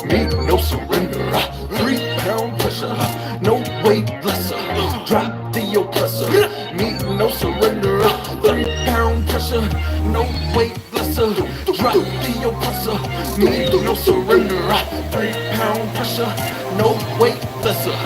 me no surrender. 3-pound pressure, no weight lesser. Drop the oppressor, me no surrender. 3-pound pressure, no weight lesser. Drop the oppressor, me no surrender. 3-pound pressure, no weight lesser.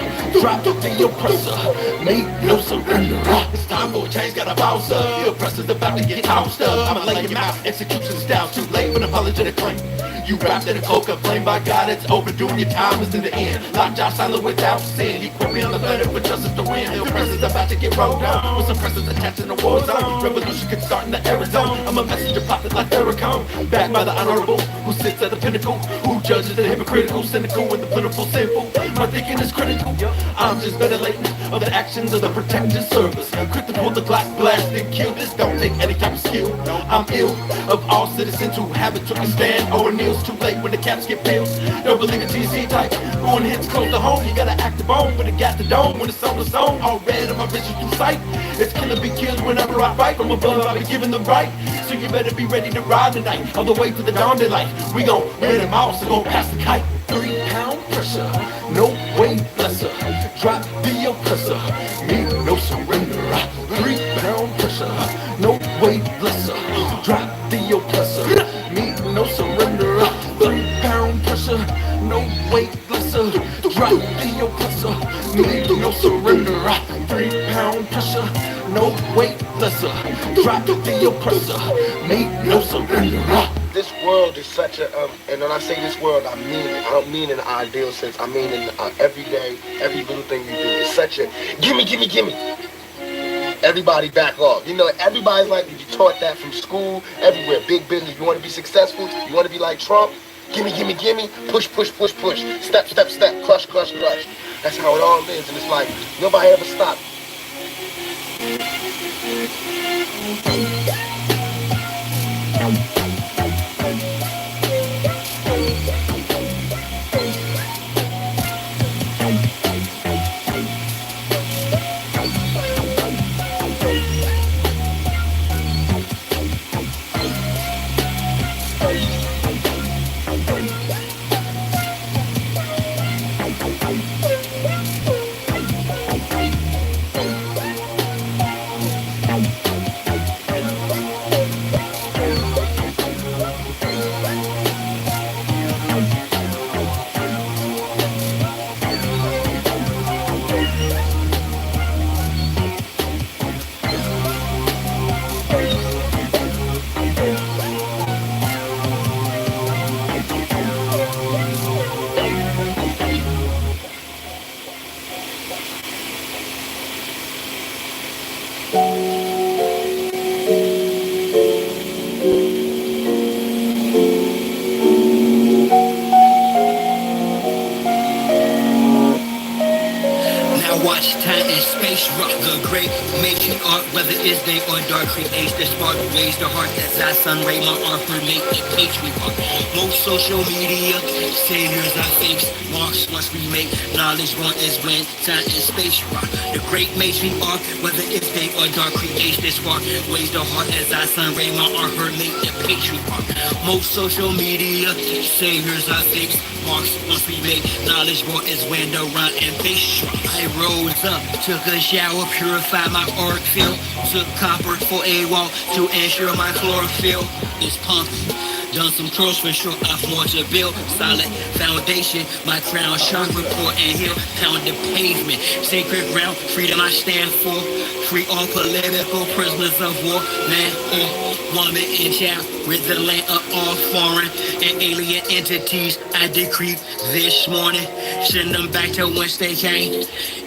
Drop the oppressor, me no surrender. It's time for a change, gotta bounce up. The oppressor's about to get tossed up. I'ma lay him out, execution style. Too late for an apologetic claim. You wrapped in a cloak of blame by God, it's overdue. Your time is in the end. Locked out silent without sin. He put me on the planet for justice to win. The oppressor's about to get rolled down with some pressures attached in the war zone. Revolution can start in the Arizona. I'm a messenger prophet like Farrakhan, backed by the honorable who sits at the pinnacle, who judges the hypocritical, cynical, and the political sinful. My thinking is critical. I'm just ventilating of the actions of the protective service. Quick to pull the Glock, blast and kill. This don't take any type of skill. I'm ill of all citizens who haven't took a stand or kneel. Too late when the caps get peeled. Don't believe a TC type. Going hits close to home. You gotta act the bone, but it got the dome. When it's on the zone, all red of my vision through sight. It's killer be killed whenever I fight. From above, I be given the right. So you better be ready to ride tonight. All the way to the dawn daylight. We gon' win them all, so gon' pass the kite. 3-pound pressure, no weight lesser. Drop the oppressor, me no surrender. 3-pound pressure, no weight lesser. Drop the oppressor, me no surrender. 3-pound pressure, no weight lesser. Drop the oppressor, me no surrender. 3-pound pressure, no weight lesser. Drop the oppressor, me no surrender. This world is such a, and when I say this world, I mean it. I don't mean in an ideal sense. I mean in every day, every little thing you do. It's such a, gimme, gimme, gimme. Everybody back off. You know, everybody's like, you taught that from school, everywhere. Big business. You want to be successful? You want to be like Trump? Gimme, gimme, gimme. Push, push, push, push. Step, step, step. Crush, crush, crush. That's how it all is. And it's like, nobody ever stopped. Watch time and space rock the great matriarch, whether it's day or dark, creates the spark, raise the heart that's our sun ray, my art for make a patriarch. Most social media saviors are fakes, marks once we make knowledge one is when time and space rock. The great matriarch, whether it's day or dark, creates the spark, raise the heart as our sun ray, my art for make a patriarch. Most social media saviors are fakes, marks once we make knowledge one is when the run and bass drop. I rose up, took a shower, purified my auric field, took copper for a walk to ensure my chlorophyll is pumping. Done some curls for sure, I've more to build. Solid foundation, my crown sharp, report and hill, pound the pavement. Sacred ground, freedom I stand for. Free all political prisoners of war, man or woman and child. Rid the land of all foreign and alien entities. I decree this morning, send them back to whence they came.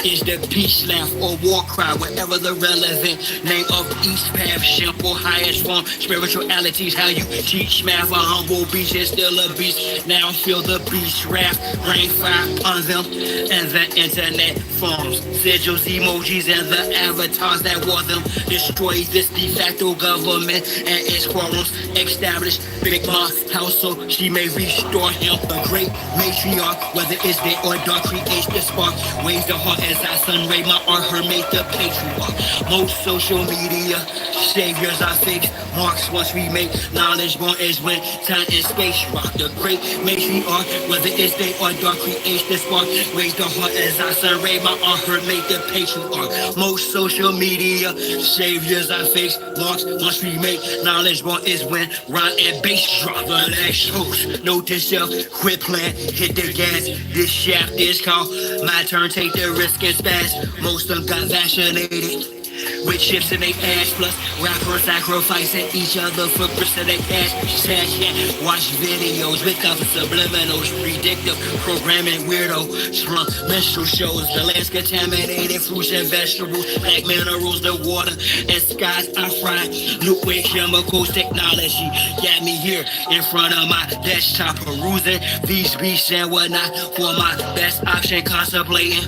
Is the peace laugh or war cry, whatever the relevant name of each path, simple, highest form, spiritualities, how you teach math. A humble beast is still a beast. Now feel the beast wrath, rain fire on them, and the internet forms, sigils, emojis, and the avatars that wore them. Destroy this de facto government and its quorums. establish Big Mom house so she may restore him. The great matriarch, whether it's day or dark, creates the spark. Waves the heart as I sun ray my art, her made the patriarch. Most social media saviors are fakes. Marks once we make knowledge born is when time and space rock. The great matriarch, whether it's day or dark, creates the spark. Waves the heart as I sun ray my art, her made the patriarch. Most social media saviors are fakes. Marks once we make knowledge born is when rhyme and bass drop. Relax, host, note to self, quit playing, hit the gas. This shaft is called my turn, take the risk and spaz. Most of them got vaccinated with chips in their ass, plus rappers sacrificing each other for percent of cash. Sad shit, watch videos with cover subliminals, predictive programming, weirdo, slump, menstrual shows, the land's contaminated, fruits and vegetables, black minerals, the water and skies I fry. Liquid chemicals, technology got me here in front of my desktop, perusing these beats and whatnot for my best option, contemplating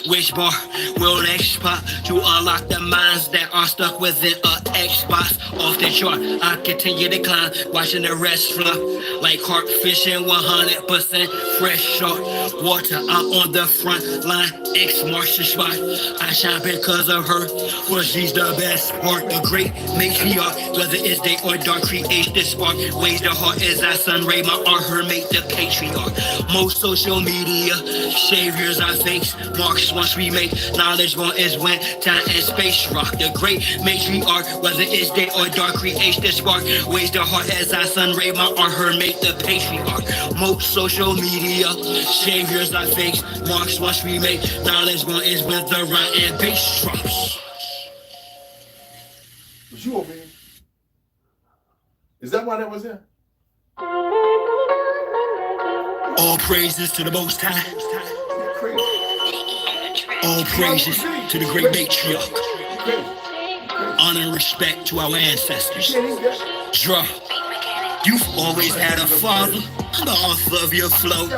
which bar will next pop to unlock the minds that are stuck within a Xbox off the chart. I continue to climb, watching the rest flop like carp fishing, 100% fresh shark water. I'm on the front line, X marks the spot. I shine because of her, for she's the best part. The great matriarch, whether it's day or dark, creates the spark. Waves the heart as I sun ray my art, her make the patriarch. Most social media saviors are fakes. Marks once we make knowledge born is when time and space rock. The great matriarch, whether it's day or dark, creates the spark. Waves the heart as I sun ray my art, her make the patriarch. Most social media saviors are fakes. Marks once we make knowledge born is when the rhyme and bass drops. Was you over here? Is that why that was there? All praises to the Most High. Crazy. All praises to the great matriarch. Crazy. Honor and respect to our ancestors. Jah, you've always had a father, the author of your flow,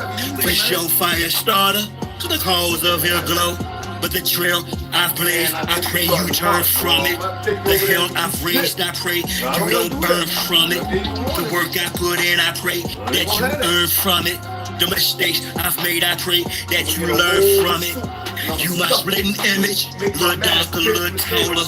for your fire starter, to the cause of your glow. But the trail I've blazed, I pray you turn from it. The hill I've raised, I pray you don't burn from it. The work I put in, I pray that you earn from it. The mistakes I've made, I pray that you learn from it. You my splitting image, little darker, little taller.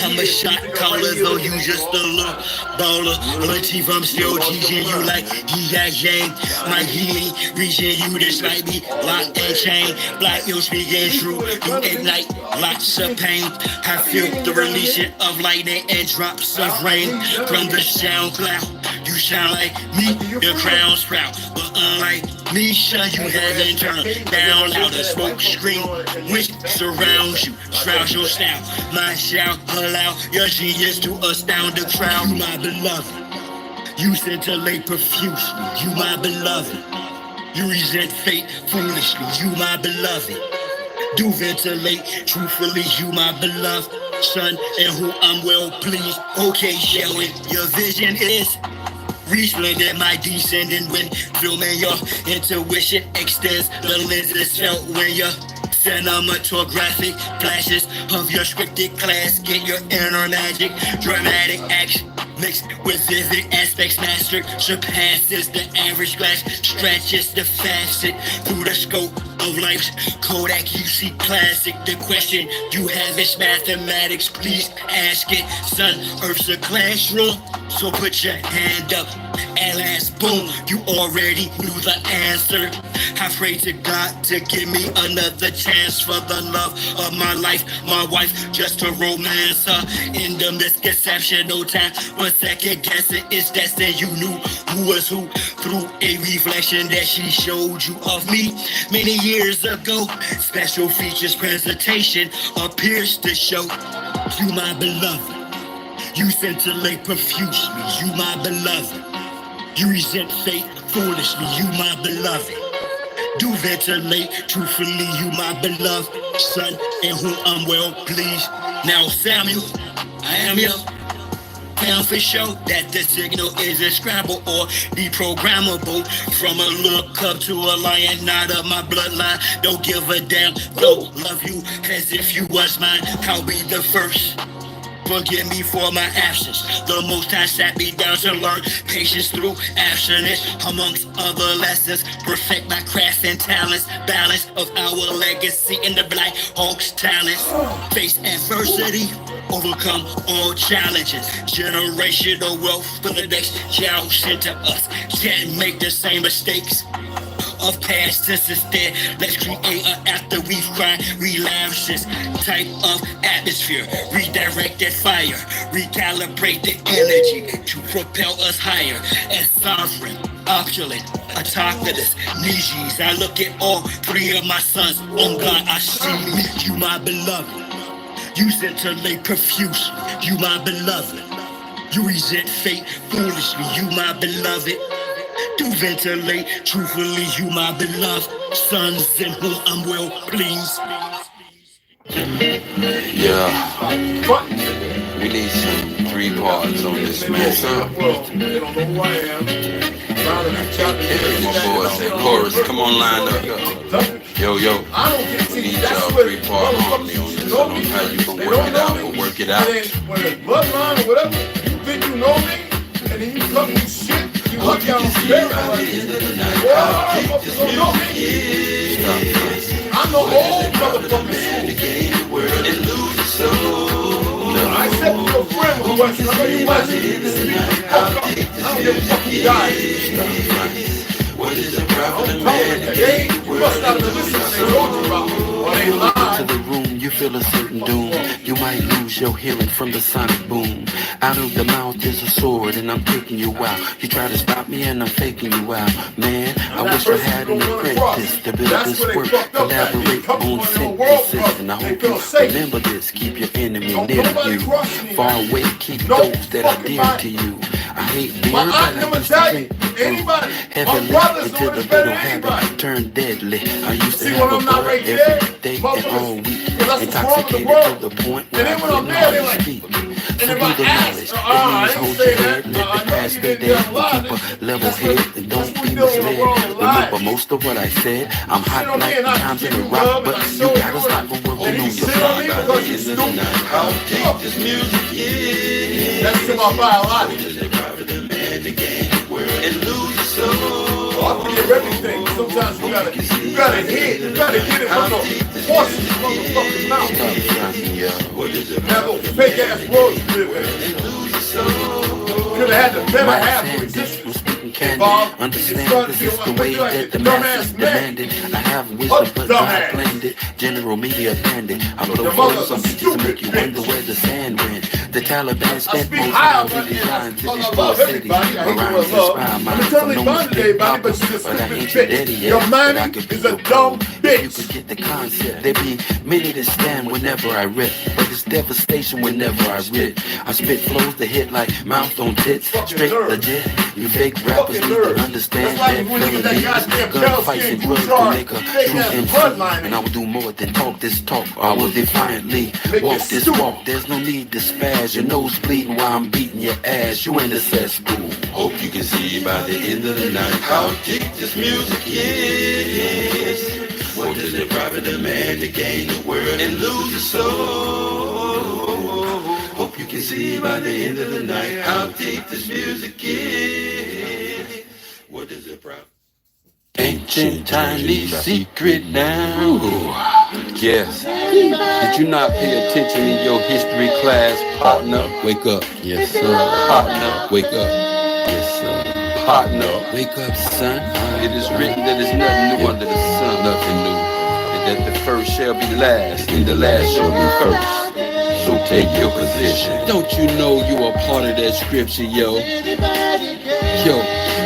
I'm a shot caller, though you just a little baller. Little teeth, I'm still teaching you like Yang. My healing, reaching you despite me, lock and chain. Black, you speaking true, you ignite lots of pain. I feel the releasing of lightning and drops of rain from the sound cloud. You sound like me, the crown sprout, but unlike me, son, you haven't turned down loud. The smoke screen which surrounds you, shrouds your style. My shout allow your genius to astound the crowd. You my beloved, you scintillate profusely. You my beloved, you resent fate foolishly. You my beloved, do ventilate truthfully. You my beloved son, in who I'm well pleased. Okay, shall we? Your vision is resplendent, my descendant when filming your intuition extends. The lens is felt when your cinematographic flashes of your scripted class get your inner magic, dramatic action mixed with vivid aspects mastered, surpasses the average glass, stretches the facet through the scope of life's Kodak you see classic. The question you have is mathematics, please ask it. Son, Earth's a classroom, so put your hand up. At last, boom, you already knew the answer. I pray to God to give me another chance for the love of my life, my wife, just to romance her. In the misconception, no time for second guessing. It's destined, you knew who was who through a reflection that she showed you of me many years ago. Special features presentation appears to show you my beloved. You scintillate profusely, you my beloved. You resent fate foolishly, you my beloved. Do ventilate truthfully, you my beloved son, in whom I'm well pleased. Now Samuel, I am your found for sure that the signal isn't scramble or deprogrammable. From a little cub to a lion, not of my bloodline. Don't give a damn, don't love you as if you was mine. I'll be the first forgive me for my absence. The Most High sat me down to learn patience through abstinence. Amongst other lessons, perfect my craft and talents. Balance of our legacy in the Black Hawk's talents. Face adversity, overcome all challenges. Generational wealth for the next generation to us. Can't make the same mistakes of past since instead. Let's create an after we've cried relapses type of atmosphere. Redirected fire, recalibrate the energy to propel us higher. As sovereign, opulent, autochthonous, Nijis. I look at all three of my sons. On God, I see you, my beloved. You scintillate profusely, you my beloved. You resent fate foolishly, you my beloved. Do ventilate truthfully, you my beloved sons in whom I'm well pleased. Yeah, we need some 3 parts on this, man. My boy said chorus, come on, line up. Yo, we need y'all 3-part harmony on this. I don't know how you gonna work it out, but work it out. Whether it's bloodline or whatever, you think you know me, and then you come with shit, you look out on spirit like, motherfuckers don't know me. I'm the old motherfucking soul. I accept you a friend with West. I know you West. I don't give a fuck you die. What is the problem, man? You must not have listened to what they told you about. Or they lied. To the room, you feel a certain doom. You might lose your hearing from the sonic boom. Out of the mouth is a sword, and I'm taking you out. You try to stop me, and I'm faking you out. Man, I wish I had an apprentice to build this work. Collaborate on synthesis, and I hope you remember this. Keep your enemy near you. Far away, keep those that are dear to you. I hate beer, but I used to drink heavily until the little habit turned deadly. I used to have a blood every day and all week, intoxicated to the point where I couldn't hardly speak. So do the knowledge, it means hold your head, let the past stay there, and keep a level head, and don't be misled. Remember most of what I said, I'm hot like times in a rock, but you gotta stop for working on your song. I'll take this music, yeah. That's to my biological. And lose your soul. I forgive everything. Sometimes you gotta hit. You gotta get it from the horse's motherfucking mouth. That little fake ass world you live in. Could've had the better half of existence. Understand this is the way that the masses demanded. I have wisdom, but God planned it. General media bandit. I blow holes on pictures to make you wonder where the sand went. The Taliban spent most time redesigned to destroy cities. Around this prime mind from no mistake, Papa. But I ain't your daddy yet. But I could be your dog. You could get the concept. There be many that stand whenever I rip, but it's devastation whenever I rip. I spit flows that hit like mouth on tits. Straight legit. You fake rappers need to understand that felonies, gunfights and drugs to make a true MC. And I will do more than talk this talk. I will defiantly walk this walk. There's no need to spaz. Your nose bleeding while I'm beating your ass. You in the cesspool. Hope you can see by the end of the night how deep this music is. What does it profit a man to gain the world and lose his soul? Hope you can see by the end of the night how deep this music is. What does it profit? Ancient Chinese secret now. Yes. Did you not pay attention in your history class, partner? Wake up. Yes, sir. Partner, wake up. Yes, sir. Partner, wake up, son. It is written that there's nothing new under the sun. Nothing new. And that the first shall be last, and the last shall be first. So take your position. Don't you know you are part of that scripture, yo? Yo,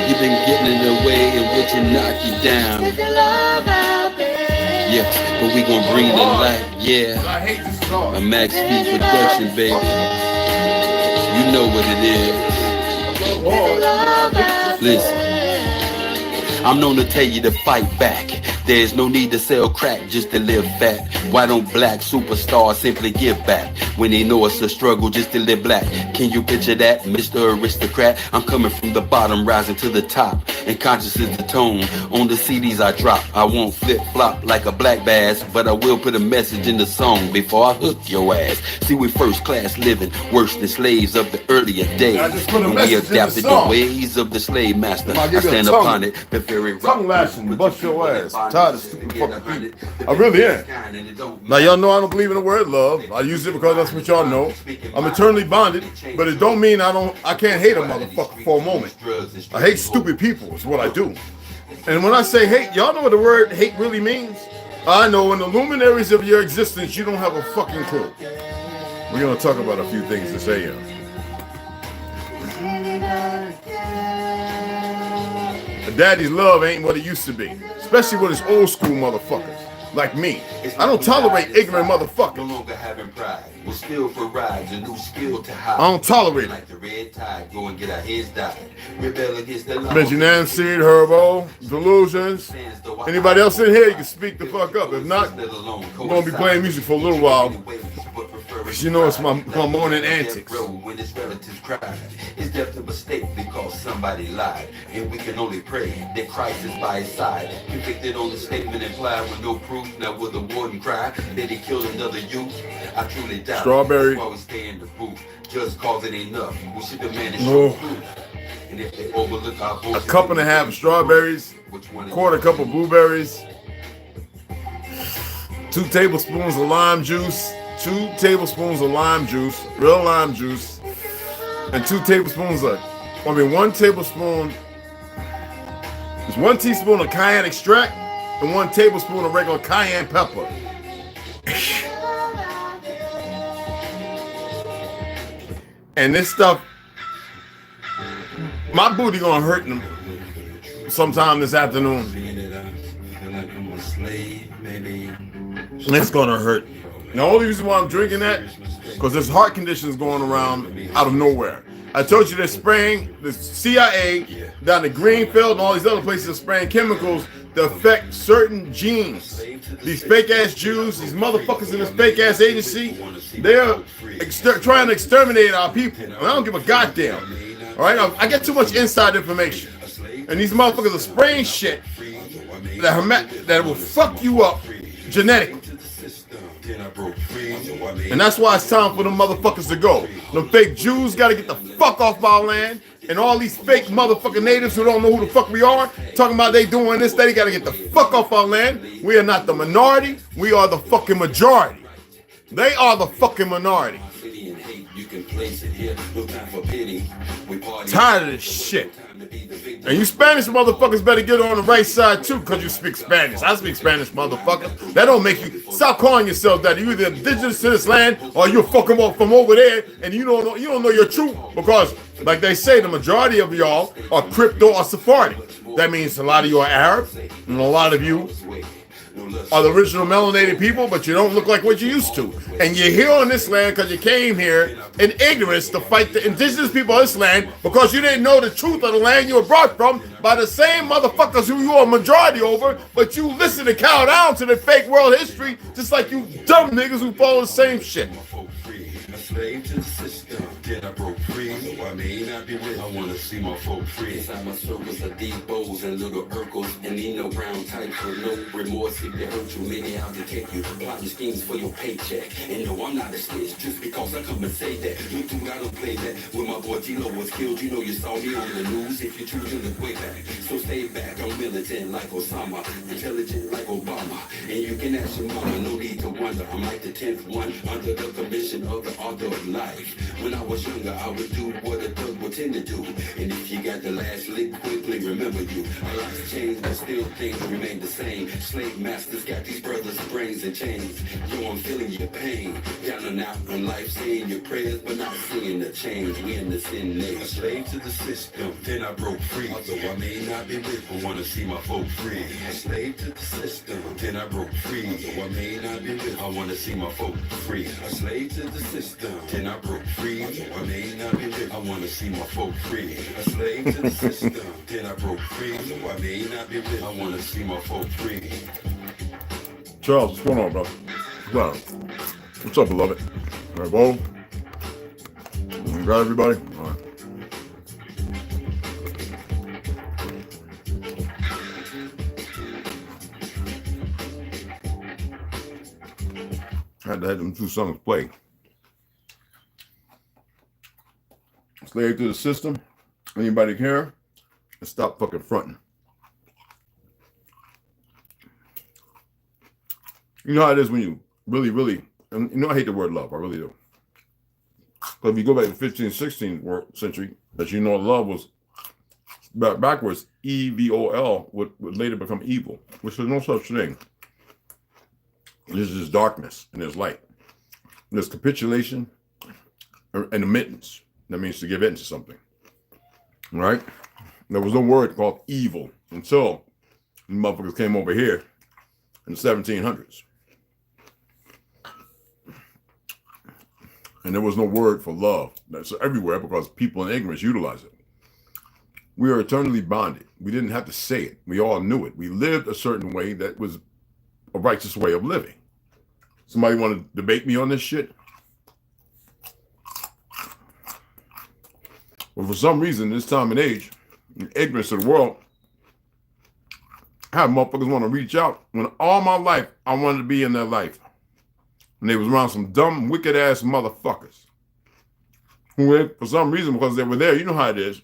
you've been getting in the way and which will knock you down. Yeah, but we gonna bring the light, yeah. A Max Speed production, baby. You know what it is. Listen, I'm known to tell you to fight back. There's no need to sell crack just to live fat. Why don't black superstars simply give back when they know it's a struggle just to live black? Can you picture that, Mr. Aristocrat? I'm coming from the bottom, rising to the top, and conscious is the tone on the CDs I drop. I won't flip-flop like a black bass, but I will put a message in the song before I hook your ass. See, we first class living, worse than slaves of the earlier days. When we adapted the ways of the slave master, I stand upon it, the very tongue lashing, bust your ass. I'm tired of stupid fucking people. I really am. Now y'all know I don't believe in the word love. I use it because that's what y'all know. I'm eternally bonded, but it don't mean I can't hate a motherfucker for a moment. I hate stupid people is what I do. And when I say hate, y'all know what the word hate really means? I know in the luminaries of your existence, you don't have a fucking clue. We're gonna talk about a few things this AM. A daddy's love ain't what it used to be, especially with his old school motherfuckers like me. I don't tolerate ignorant motherfuckers. No longer having pride. We're still for rides, a new skill to hide. I don't tolerate it. Like the red tide, go and get our heads dyed. Rebel against the law. Mention Seed, Herbo, Delusions. Anybody else in here, you can speak the fuck up. If not, we're gonna be playing music for a little while. Cause you know it's my morning antics. When his relatives cried, it's just a mistake because somebody lied. And we can only pray that Christ is by his side. Convicted on the statement implied with no proof. Now will the warden cry that he killed another youth? I truly doubt. Strawberry. That's why we stay in the booth. Just cause it ain't enough. We should demand it. No. And if they overlook our voices, A cup and a half of strawberries, quarter cup of blueberries, 2 tablespoons of lime juice, 2 tablespoons of lime juice, real lime juice, and 2 tablespoons of, 1 tablespoon, there's 1 teaspoon of cayenne extract and 1 tablespoon of regular cayenne pepper. And this stuff, my booty gonna hurt them sometime this afternoon. And it's gonna hurt. The only reason why I'm drinking that, because there's heart conditions going around out of nowhere. I told you they're spraying, the CIA down in Greenfield and all these other places are spraying chemicals that affect certain genes. These fake ass Jews, these motherfuckers in this fake ass agency, they're trying to exterminate our people. And I don't give a goddamn. All right, I get too much inside information. And these motherfuckers are spraying shit that will fuck you up genetically. And that's why it's time for them motherfuckers to go. Them fake Jews gotta get the fuck off our land. And all these fake motherfucking natives who don't know who the fuck we are, talking about they doing this, they gotta get the fuck off our land. We are not the minority, we are the fucking majority. They are the fucking minority. Tired of this shit. And you Spanish motherfuckers better get on the right side too, because you speak Spanish. I speak Spanish, motherfucker. That don't make you stop calling yourself that. You either indigenous to this land or you're fucking up from over there, and you don't know your truth, because like they say, the majority of y'all are crypto or Sephardic. That means a lot of you are Arab, and a lot of you are the original melanated people, but you don't look like what you used to. And you're here on this land because you came here in ignorance to fight the indigenous people of this land because you didn't know the truth of the land you were brought from by the same motherfuckers who you are a majority over, but you listen to cow down to the fake world history just like you dumb niggas who follow the same shit. Slave to the system, then I broke free. So I may not be rich, I wanna see my folk free. Inside my circles of deep bows and little Urkels, and need no brown types with no remorse if they hurt you. Many out to take you, plotting schemes for your paycheck. And no, I'm not a snitch just because I come and say that. You think I don't play that? When my boy G-Lo was killed, you know you saw me on the news. If you choose to look way back, so stay back. I'm militant like Osama, intelligent like Obama. And you can ask your mama, no need to wonder. I'm like the 10th one under the commission of the author of life. When I was younger, I would do what a thug would tend to do. And if you got the last lick, quickly remember you. A lot's changed, but still things remain the same. Slave masters got these brothers' brains and chains. Yo, I'm feeling your pain. Down and out on life, saying your prayers, but not seeing the change. We in the sin name. A slave to the system, then I broke free. Although I may not be rich, but wanna see my folk free. A slave to the system, then I broke free. Although I may not be rich, I wanna see my folk free. A slave to the system, then I broke free. Although I may not not be living. I wanna see my folk free. A slave to the system, then I broke free. So I may not be living. I wanna see my folk free. Charles, what's going on, bro? Well, what's up, beloved? All right, Bo. You got everybody? All right. I had to have them two songs play. Slave to the system. Anybody care? And stop fucking fronting. You know how it is when you really, and you know I hate the word love, I really do. But if you go back to the 15th, 16th century, as you know, love was backwards, E-V-O-L would later become evil, which is no such thing. There's just darkness and there's light. There's capitulation and admittance. That means to give in to something, right? There was no word called evil until the motherfuckers came over here in the 1700s. And there was no word for love. That's everywhere because people in ignorance utilize it. We are eternally bonded. We didn't have to say it. We all knew it. We lived a certain way that was a righteous way of living. Somebody want to debate me on this shit? Well, for some reason, this time and age, in ignorance of the world, I have motherfuckers want to reach out when all my life I wanted to be in their life. And they was around some dumb, wicked ass motherfuckers. Who, for some reason, because they were there, you know how it is.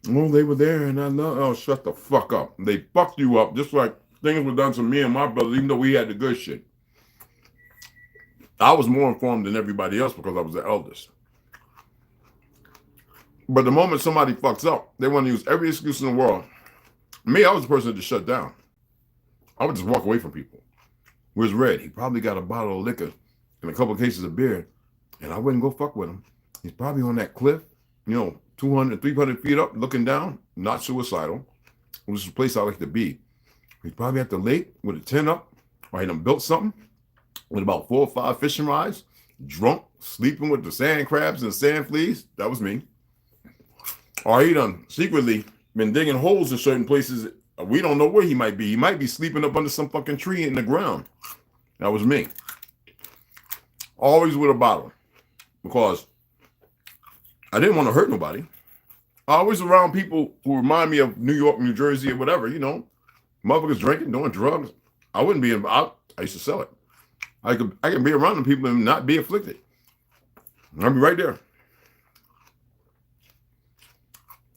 Oh, they were there and I know. Oh, shut the fuck up. They fucked you up just like things were done to me and my brother, even though we had the good shit. I was more informed than everybody else because I was the eldest. But the moment somebody fucks up, they want to use every excuse in the world. Me, I was the person that just shut down. I would just walk away from people. Where's Red? He probably got a bottle of liquor and a couple of cases of beer, and I wouldn't go fuck with him. He's probably on that cliff, 200, 300 feet up, looking down, not suicidal, which is a place I like to be. He's probably at the lake with a tent up, or he done built something with about 4 or 5 fishing rods, drunk, sleeping with the sand crabs and the sand fleas. That was me. Or he done secretly been digging holes in certain places. We don't know where he might be. He might be sleeping up under some fucking tree in the ground. That was me. Always with a bottle. Because I didn't want to hurt nobody. Always around people who remind me of New York, New Jersey, or whatever, Motherfuckers drinking, doing drugs. I wouldn't be involved. I used to sell it. I can be around them people and not be afflicted. I'll be right there.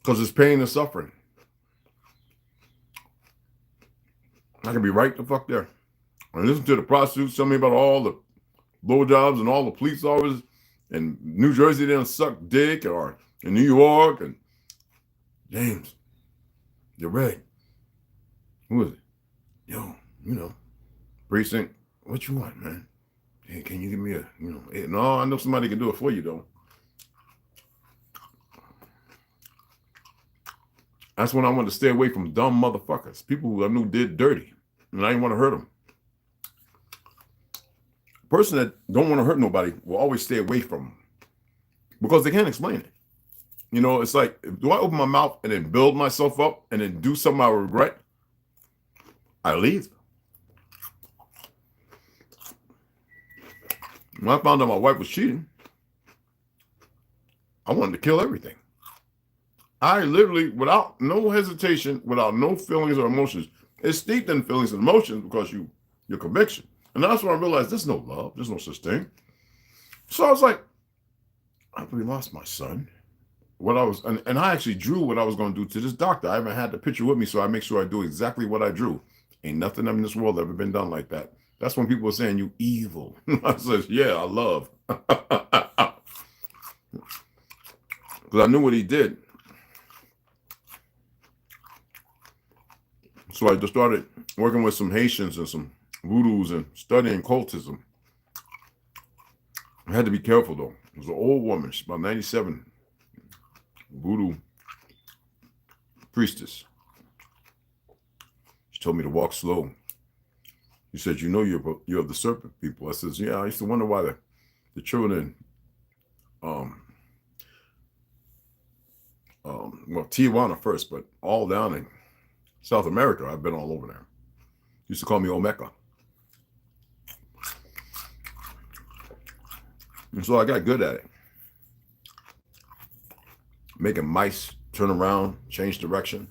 Because it's pain and suffering. I can be right the fuck there. I listen to the prostitutes tell me about all the blowjobs and all the police officers in New Jersey they don't suck dick, or in New York, and James, you're right. Who is it? Yo, precinct. What you want, man? Hey, can you give me a, no, I know somebody can do it for you, though. That's when I wanted to stay away from dumb motherfuckers. People who I knew did dirty. And I didn't want to hurt them. A person that don't want to hurt nobody will always stay away from them. Because they can't explain it. It's like, do I open my mouth and then build myself up and then do something I regret? I leave. When I found out my wife was cheating, I wanted to kill everything. I literally, without no hesitation, without no feelings or emotions, it's steeped in feelings and emotions because your conviction. And that's when I realized there's no love, there's no such thing. So I was like, I've really lost my son. And I actually drew what I was going to do to this doctor. I haven't had the picture with me, so I make sure I do exactly what I drew. Ain't nothing in this world ever been done like that. That's when people are saying you evil. I says, yeah, I love. Because I knew what he did. So I just started working with some Haitians and some voodoos and studying cultism. I had to be careful, though. It was an old woman. She's about 97. Voodoo priestess. She told me to walk slow. She said, you're the serpent people. I says, yeah, I used to wonder why the children well, Tijuana first, but all down in South America. I've been all over there. Used to call me Omeka. And so I got good at it. Making mice turn around, change direction.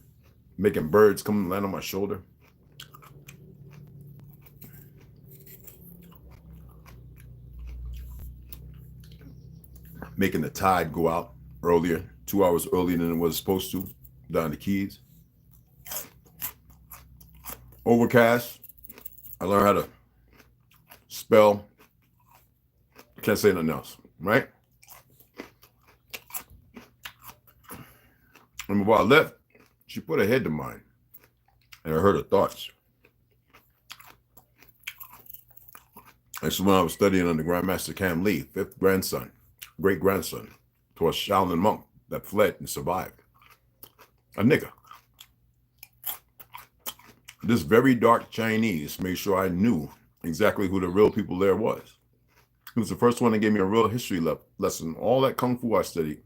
Making birds come and land on my shoulder. Making the tide go out earlier, 2 hours earlier than it was supposed to, down the Keys. Overcast. I learned how to spell. Can't say nothing else, right? And before I left, she put her head to mine, and I heard her thoughts. This is when I was studying under Grandmaster Cam Lee, fifth grandson, great-grandson, to a Shaolin monk that fled and survived. A nigga. This very dark Chinese made sure I knew exactly who the real people there was. He was the first one that gave me a real history lesson. All that kung fu I studied.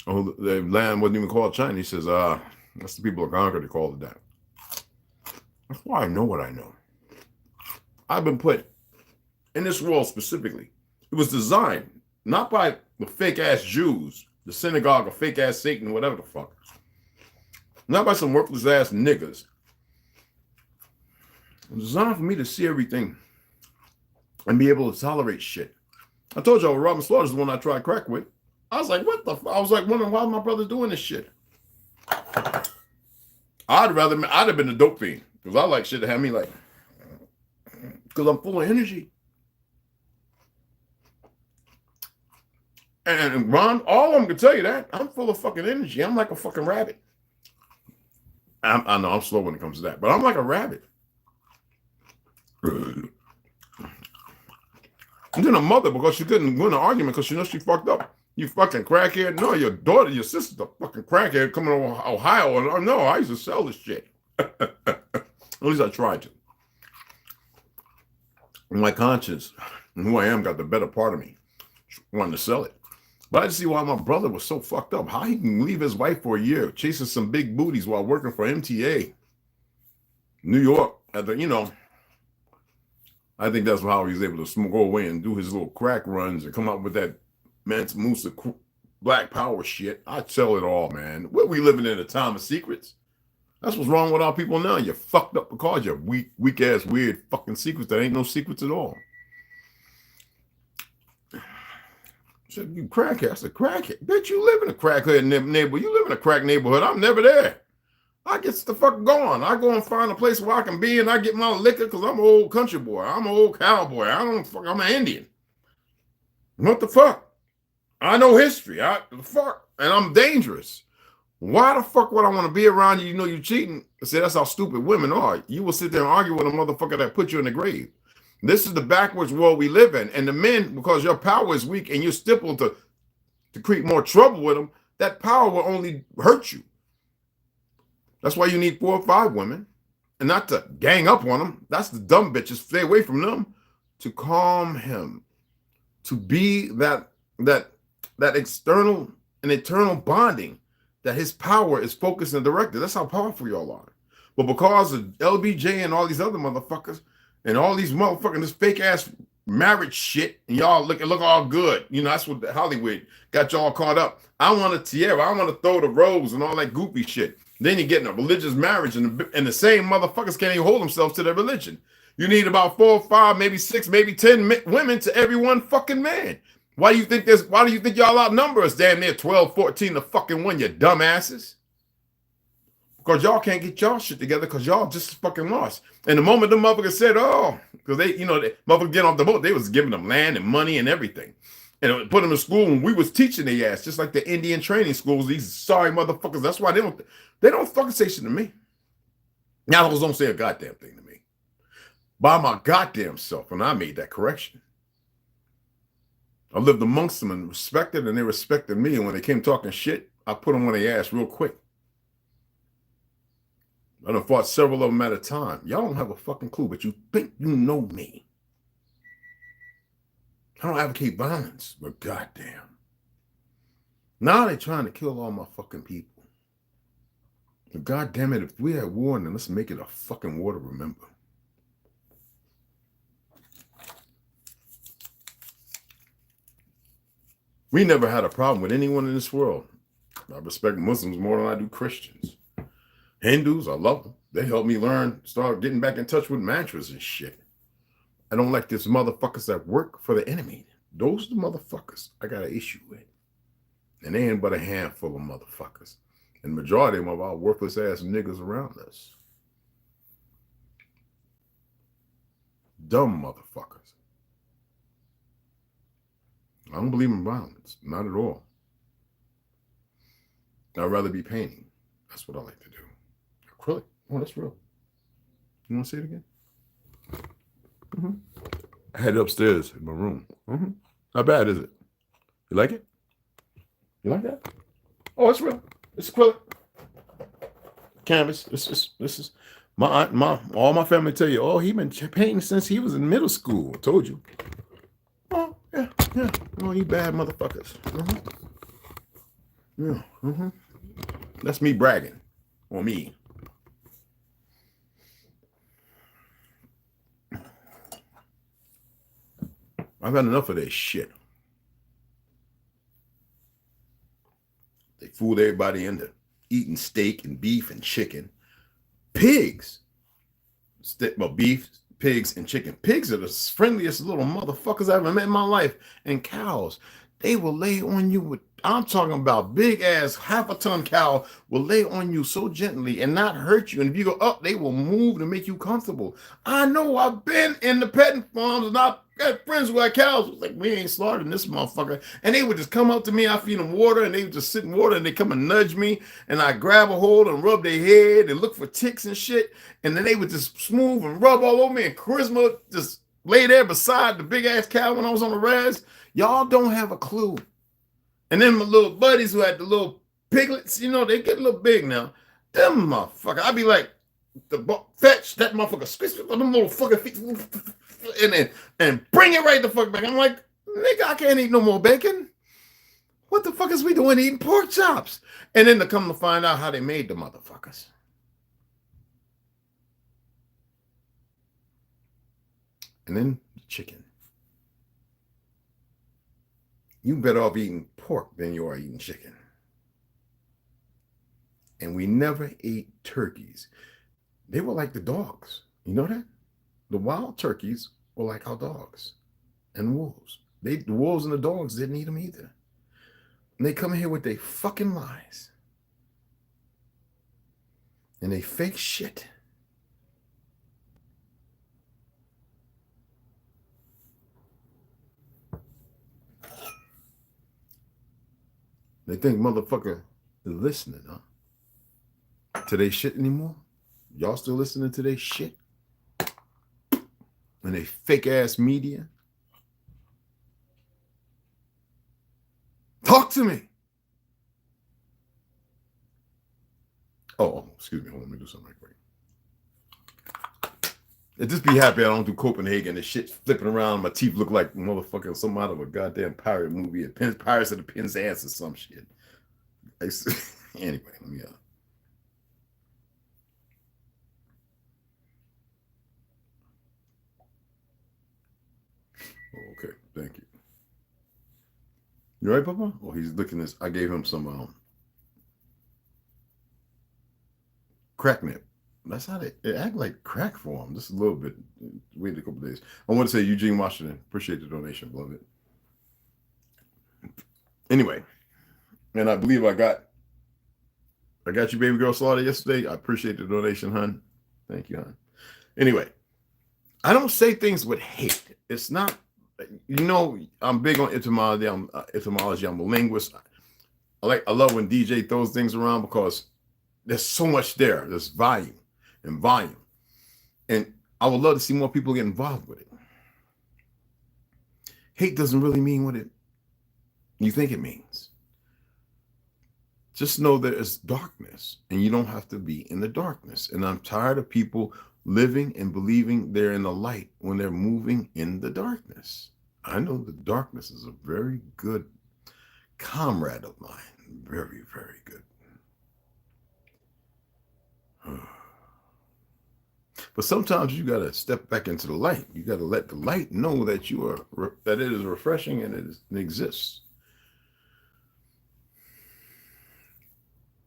Oh, the land wasn't even called China. He says, that's the people of Conquer, they called it that. That's why I know what I know. I've been put in this world specifically. It was designed not by the fake-ass Jews, the synagogue of fake-ass Satan, whatever the fuck. Not by some worthless-ass niggas. It was designed for me to see everything and be able to tolerate shit. I told y'all Robin Slaughter's the one I tried crack with. I was like, what the fuck? I was like, wondering why my brother doing this shit. I'd have been a dope fiend. Because I like shit that had me like, because I'm full of energy. And Ron, all of them can tell you that. I'm full of fucking energy. I'm like a fucking rabbit. I know I'm slow when it comes to that, but I'm like a rabbit. And then a mother, because she couldn't win an argument because she knows she fucked up. You fucking crackhead. No, your daughter, your sister's a fucking crackhead coming to Ohio. No, I used to sell this shit. At least I tried to. My conscience and who I am got the better part of me wanting to sell it. But I just see why my brother was so fucked up. How he can leave his wife for a year, chasing some big booties while working for MTA, New York. I think that's how he was able to go away and do his little crack runs and come up with that Mansa Musa Black Power shit. I tell it all, man. What we living in a time of secrets? That's what's wrong with our people now. You're fucked up because you're weak ass, weird fucking secrets that ain't no secrets at all. I said, you crackhead. I said, crackhead. Bitch, you live in a crackhead neighborhood. You live in a crack neighborhood. I'm never there. I get the fuck going. I go and find a place where I can be and I get my liquor because I'm an old country boy. I'm an old cowboy. I'm an Indian. What the fuck? I know history. The fuck? And I'm dangerous. Why the fuck would I want to be around you? You know you're cheating. I said, that's how stupid women are. You will sit there and argue with a motherfucker that put you in the grave. This is the backwards world we live in. And the men, because your power is weak and you're stippled to create more trouble with them, that power will only hurt you. That's why you need 4 or 5 women. And not to gang up on them. That's the dumb bitches. Stay away from them. To calm him. To be that external and eternal bonding that his power is focused and directed. That's how powerful y'all are. But because of LBJ and all these other motherfuckers and all these motherfucking this fake ass marriage shit, and y'all look all good. You know, that's what Hollywood got y'all caught up. I want a tiara. I want to throw the rose and all that goofy shit. Then you're getting a religious marriage, and the same motherfuckers can't even hold themselves to their religion. You need about 4 or 5, maybe 6, maybe 10 women to every one fucking man. Why do you think y'all outnumber us damn near 12, 14 to fucking 1, you dumbasses? Because y'all can't get y'all shit together because y'all just fucking lost. And the moment the motherfuckers said, because they motherfuckers get off the boat, they was giving them land and money and everything. And put them in school, and we was teaching their ass, just like the Indian training schools, these sorry motherfuckers. That's why they don't fucking say shit to me. Now those don't say a goddamn thing to me. By my goddamn self, and I made that correction. I lived amongst them and respected, and they respected me. And when they came talking shit, I put them on their ass real quick. I done fought several of them at a time. Y'all don't have a fucking clue, but you think you know me. I don't advocate violence, but goddamn. Now they're trying to kill all my fucking people. But God damn it, if we had war, then let's make it a fucking war to remember. We never had a problem with anyone in this world. I respect Muslims more than I do Christians. Hindus, I love them. They helped me start getting back in touch with mantras and shit. I don't like these motherfuckers that work for the enemy. Those are the motherfuckers I got an issue with. And they ain't but a handful of motherfuckers. And the majority of them are worthless ass niggas around us. Dumb motherfuckers. I don't believe in violence. Not at all. I'd rather be painting. That's what I like to do. Acrylic. Oh, that's real. You want to see it again? Mm-hmm. I had it upstairs in my room. Mm-hmm. Not bad, is it? You like it? You like that? Oh, it's real. It's acrylic. Canvas. This is my all my family tell you, oh, he been painting since he was in middle school. I told you. Oh, yeah. Oh, you bad motherfuckers. Mm-hmm. Yeah. Mm-hmm. That's me bragging on me. I've had enough of this shit. They fooled everybody into eating steak and beef and chicken. Pigs. Beef, pigs, and chicken. Pigs are the friendliest little motherfuckers I've ever met in my life. And cows, they will lay on you with, I'm talking about big ass, half a ton cow will lay on you so gently and not hurt you. And if you go up, they will move to make you comfortable. I know I've been in the petting farms and I've got friends who had cows. It was like, we ain't slaughtering this motherfucker. And they would just come up to me, I feed them water, and they would just sit in water and they come and nudge me. And I grab a hold and rub their head and look for ticks and shit. And then they would just smooth and rub all over me. And Charisma just lay there beside the big ass cow when I was on the res. Y'all don't have a clue. And then my little buddies who had the little piglets, you know, they get a little big now. Them motherfucker, I'd be like, fetch that motherfucker, squish them little fucking feet, and bring it right the fuck back. I'm like, nigga, I can't eat no more bacon. What the fuck is we doing eating pork chops? And then to come to find out how they made the motherfuckers. And then the chicken. You better off eating pork than you are eating chicken. And we never ate turkeys. They were like the dogs. You know that? The wild turkeys were like our dogs and wolves. The wolves and the dogs didn't eat them either. And they come here with their fucking lies. And they fake shit. They think motherfucker is listening, huh? To they shit anymore? Y'all still listening to they shit? And they fake ass media? Talk to me. Oh, excuse me. Hold on, let me do something right quick. Just be happy I don't do Copenhagen. The shit flipping around. My teeth look like motherfucking some out of a goddamn pirate movie. Pirates of the Penzance or some shit. Anyway, let me okay, thank you. You all right, Papa? Oh, he's looking this. I gave him some crack nip. That's how they act like crack for him. Just a little bit. Wait a couple days. I want to say Eugene Washington. Appreciate the donation, beloved. Anyway, and I believe I got you, baby girl Slaughter, yesterday. I appreciate the donation, hun. Thank you, hun. Anyway, I don't say things with hate. It's not, you know, I'm big on etymology. I'm a linguist. I love when DJ throws things around because there's so much there. There's volume. And I would love to see more people get involved with it. Hate doesn't really mean what you think it means. Just know there is darkness and you don't have to be in the darkness. And I'm tired of people living and believing they're in the light when they're moving in the darkness. I know the darkness is a very good comrade of mine. Very, very good. But sometimes you gotta step back into the light. You gotta let the light know that that it is refreshing and it exists.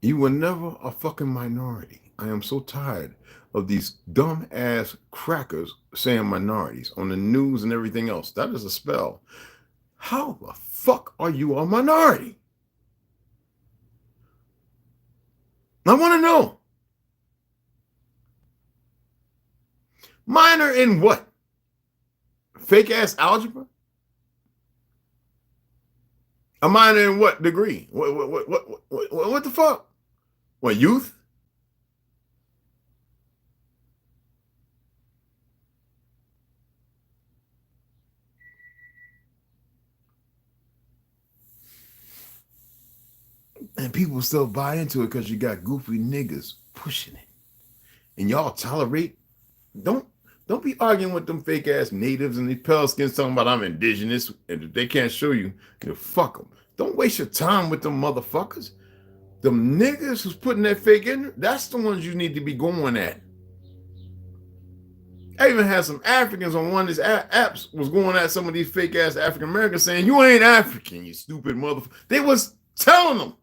You were never a fucking minority. I am so tired of these dumb ass crackers saying minorities on the news and everything else. That is a spell. How the fuck are you a minority? I want to know. Minor in what? Fake ass algebra? A minor in what degree? What the fuck? What, youth? And people still buy into it because you got goofy niggas pushing it. And y'all tolerate. Don't be arguing with them fake ass natives and these pale skins talking about I'm indigenous. And if they can't show you, fuck them. Don't waste your time with them motherfuckers. Them niggas who's putting that fake in, that's the ones you need to be going at. I even had some Africans on one of these apps was going at some of these fake ass African Americans saying, you ain't African, you stupid motherfucker. They was telling them.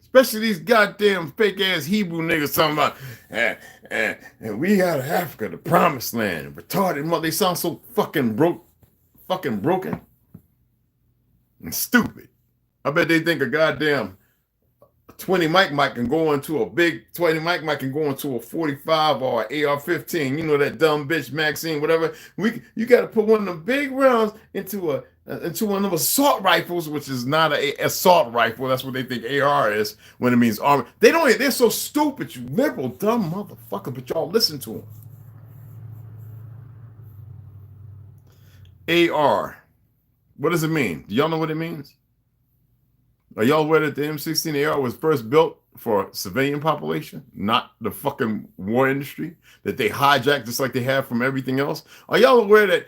Especially these goddamn fake ass Hebrew niggas talking about, and we out of Africa, the promised land, retarded mother. They sound so fucking broken and stupid. I bet they think a goddamn 20 mic can go into a big 20 mic can go into a 45 or an AR-15. You know that dumb bitch Maxine, whatever. You got to put one of them big rounds into one of them assault rifles, which is not an assault rifle. That's what they think AR is when it means armor. They're so stupid, you liberal dumb motherfucker, but y'all listen to them. AR. What does it mean? Do y'all know what it means? Are y'all aware that the M16 AR was first built for civilian population, not the fucking war industry that they hijacked just like they have from everything else? Are y'all aware that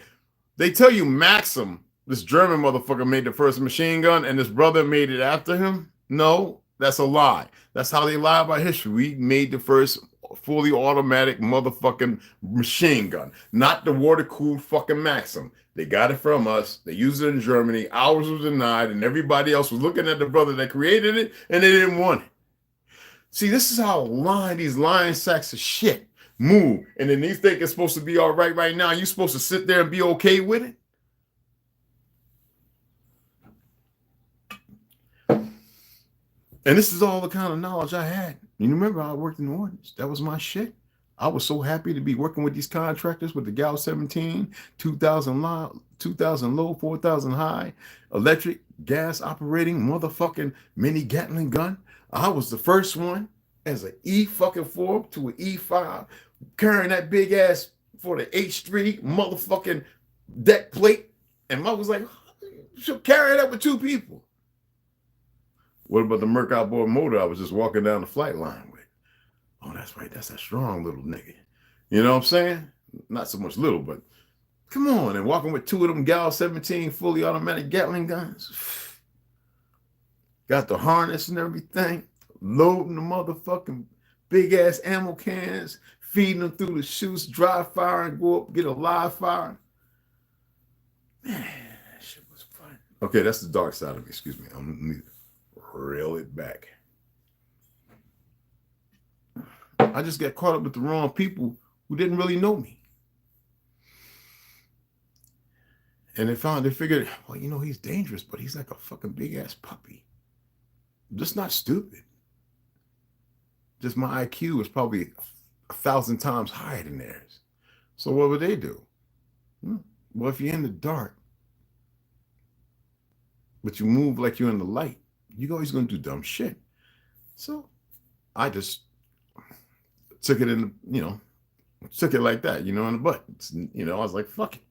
they tell you Maxim, this German motherfucker, made the first machine gun and his brother made it after him? No, that's a lie. That's how they lie about history. We made the first fully automatic motherfucking machine gun, not the water-cooled fucking Maxim. They got it from us. They used it in Germany. Ours was denied, and everybody else was looking at the brother that created it, and they didn't want it. See, this is how these lying sacks of shit move. And then you think it's supposed to be all right now. You're supposed to sit there and be okay with it? And this is all the kind of knowledge I had. You remember I worked in the ordnance. That was my shit. I was so happy to be working with these contractors with the Gal 17, 2,000 low, 4,000 high, electric, gas operating motherfucking mini Gatling gun. I was the first one as an E4 to an E5 carrying that big ass for the H3 motherfucking deck plate. And I was like, she'll carry it up with two people. What about the Merc outboard motor I was just walking down the flight line with? Oh, that's right. That's a strong little nigga. You know what I'm saying? Not so much little, but come on. And walking with two of them Gal 17 fully automatic Gatling guns. Got the harness and everything. Loading the motherfucking big ass ammo cans. Feeding them through the chutes. Dry fire and go up, get a live fire. Man, that shit was fun. Okay, that's the dark side of me. Excuse me. Let me reel it back. I just got caught up with the wrong people who didn't really know me. And they figured, well, you know, he's dangerous, but he's like a fucking big ass puppy. I'm just not stupid. Just my IQ is probably 1,000 times higher than theirs. So what would they do? Well, if you're in the dark, but you move like you're in the light, you're always going to do dumb shit. So I just took it in, took it like that, in the butt. I was like, fuck it.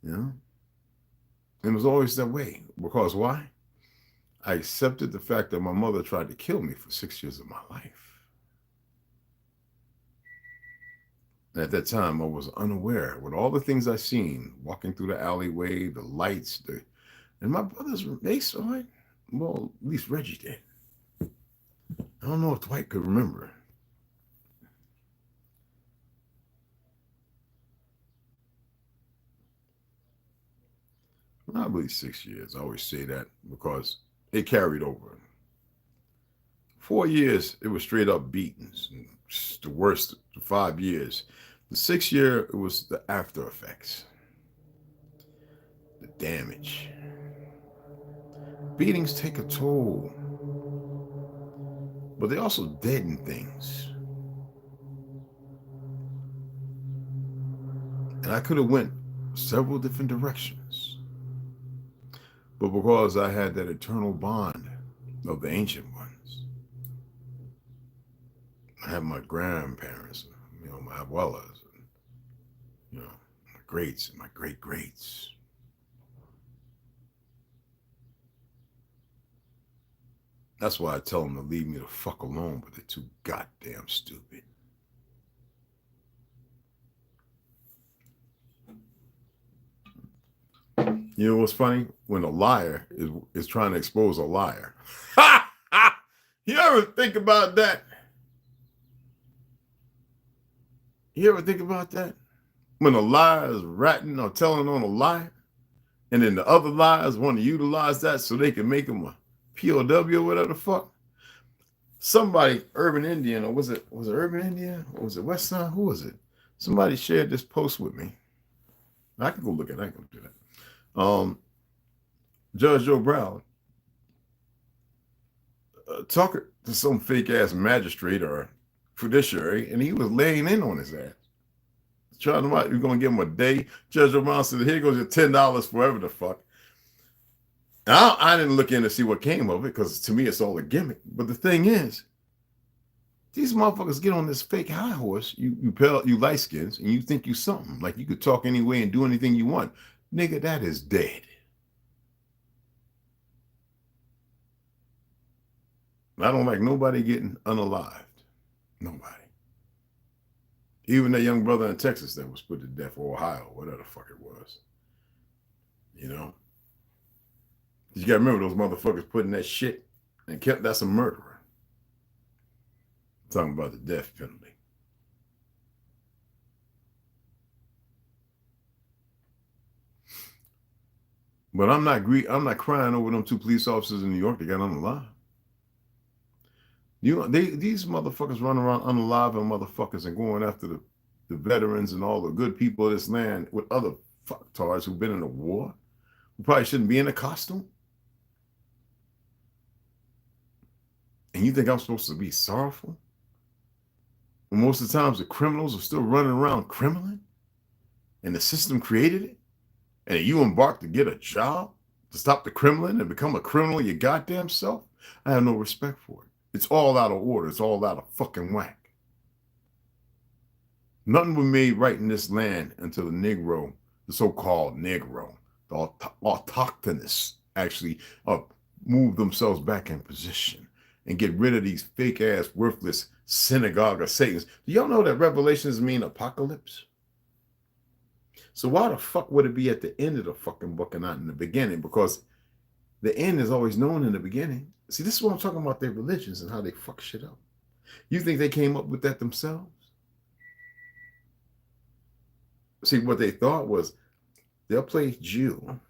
And it was always that way. Because why? I accepted the fact that my mother tried to kill me for 6 years of my life. And at that time, I was unaware with all the things I seen, walking through the alleyway, the lights, and my brothers, they saw it. Well, at least Reggie did. I don't know if Dwight could remember. Probably 6 years. I always say that because it carried over. 4 years, it was straight up beatings. It's the worst 5 years. The 6th year, it was the after effects, the damage. Beatings take a toll, but they also deaden things. And I could have went several different directions. But because I had that eternal bond of the ancient ones, I have my grandparents, my abuelas, and, my greats and my great-greats. That's why I tell them to leave me the fuck alone, but they're too goddamn stupid. You know what's funny? When a liar is trying to expose a liar. You ever think about that? You ever think about that? When a liar is ratting or telling on a lie, and then the other liars want to utilize that so they can make him a POW or whatever the fuck. Somebody, Urban Indian, or was it Urban Indian? Or was it West Side? Who was it? Somebody shared this post with me. I can go look at it. I can do that. Judge Joe Brown talking to some fake ass magistrate or judiciary, and he was laying in on his ass. Trying to, you're gonna give him a day. Judge Joe Brown said, "Here goes your $10 forever the fuck." And I didn't look in to see what came of it because to me it's all a gimmick. But the thing is, these motherfuckers get on this fake high horse. You light skins, and you think you something like you could talk anyway and do anything you want. Nigga, that is dead. I don't like nobody getting unalived. Nobody. Even that young brother in Texas that was put to death, or Ohio, whatever the fuck it was. You gotta remember those motherfuckers putting that shit and that's a murderer. I'm talking about the death penalty. But I'm not crying over them 2 police officers in New York that got unalive. These motherfuckers running around unaliving motherfuckers and going after the veterans and all the good people of this land with other fucktards who've been in a war, who probably shouldn't be in a costume. And you think I'm supposed to be sorrowful? When most of the times the criminals are still running around criminal, and the system created it, and you embark to get a job to stop the criminal and become a criminal your goddamn self, I have no respect for it. It's all out of order. It's all out of fucking whack. Nothing was made right in this land until the Negro, the so-called Negro, the autochthonous, actually move themselves back in position and get rid of these fake-ass, worthless synagogue of Satans. Do y'all know that Revelations mean apocalypse? So why the fuck would it be at the end of the fucking book and not in the beginning? Because the end is always known in the beginning. See, this is what I'm talking about, their religions and how they fuck shit up. You think they came up with that themselves? See, what they thought was they'll play Jew.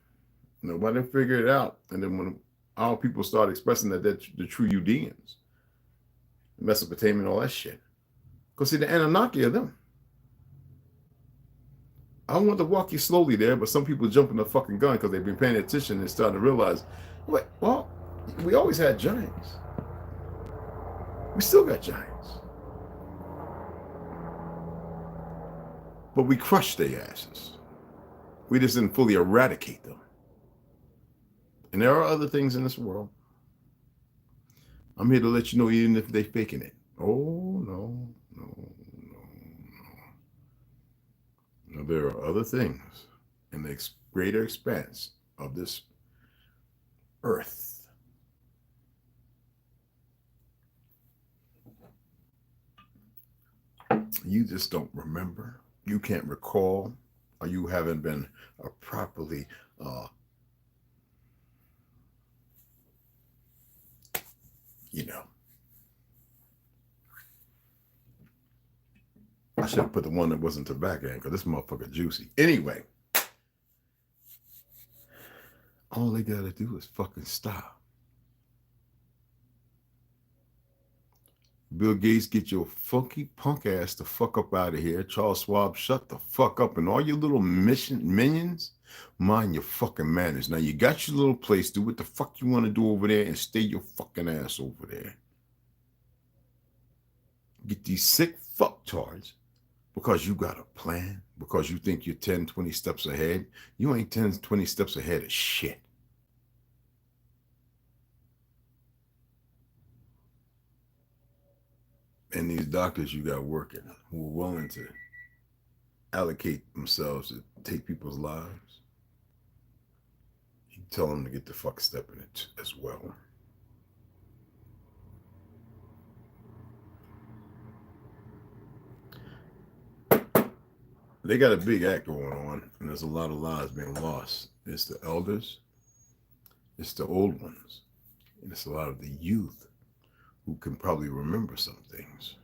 Nobody figured it out. And then when our people started expressing that they're the true Judeans, Mesopotamia and all that shit. Because see, the Anunnaki are them. I want to walk you slowly there, but some people jump in the fucking gun because they've been paying attention and starting to realize, wait, well, we always had giants. We still got giants. But we crushed their asses. We just didn't fully eradicate them. And there are other things in this world. I'm here to let you know, even if they're faking it. Oh, no. Now, there are other things in the greater expanse of this earth. You just don't remember. You can't recall, or you haven't been properly you know. I should have put the one that wasn't tobacco in, because this motherfucker juicy. Anyway, all they gotta do is fucking stop. Bill Gates, get your funky punk ass the fuck up out of here. Charles Schwab, shut the fuck up. And all your little minions, mind your fucking manners. Now you got your little place. Do what the fuck you want to do over there and stay your fucking ass over there. Get these sick fucktards because you got a plan, because you think you're 10, 20 steps ahead. You ain't 10, 20 steps ahead of shit. And these doctors you got working who are willing to allocate themselves to take people's lives, you tell them to get the fuck stepping it as well. They got a big act going on, and there's a lot of lives being lost. It's the elders, it's the old ones, and it's a lot of the youth who can probably remember some things.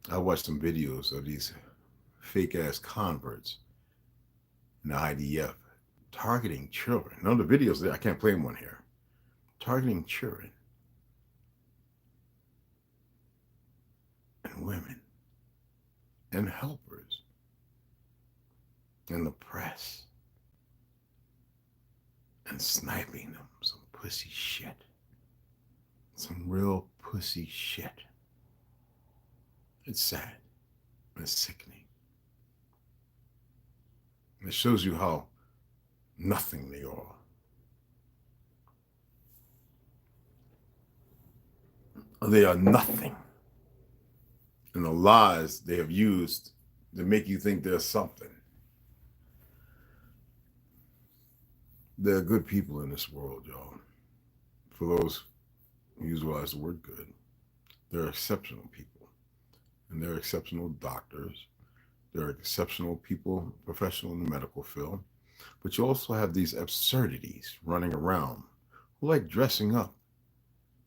I watched some videos of these fake ass converts in the IDF targeting children. No, the videos there, I can't play them on here. Targeting children and women and helpers and the press and sniping them. Some pussy shit. Some real pussy shit. It's sad. It's sickening. And it shows you how nothing they are. They are nothing. And the lies they have used to make you think there's something. There are good people in this world, y'all. For those who utilize the word good, there are exceptional people. And there are exceptional doctors. There are exceptional people, professional in the medical field. But you also have these absurdities running around who like dressing up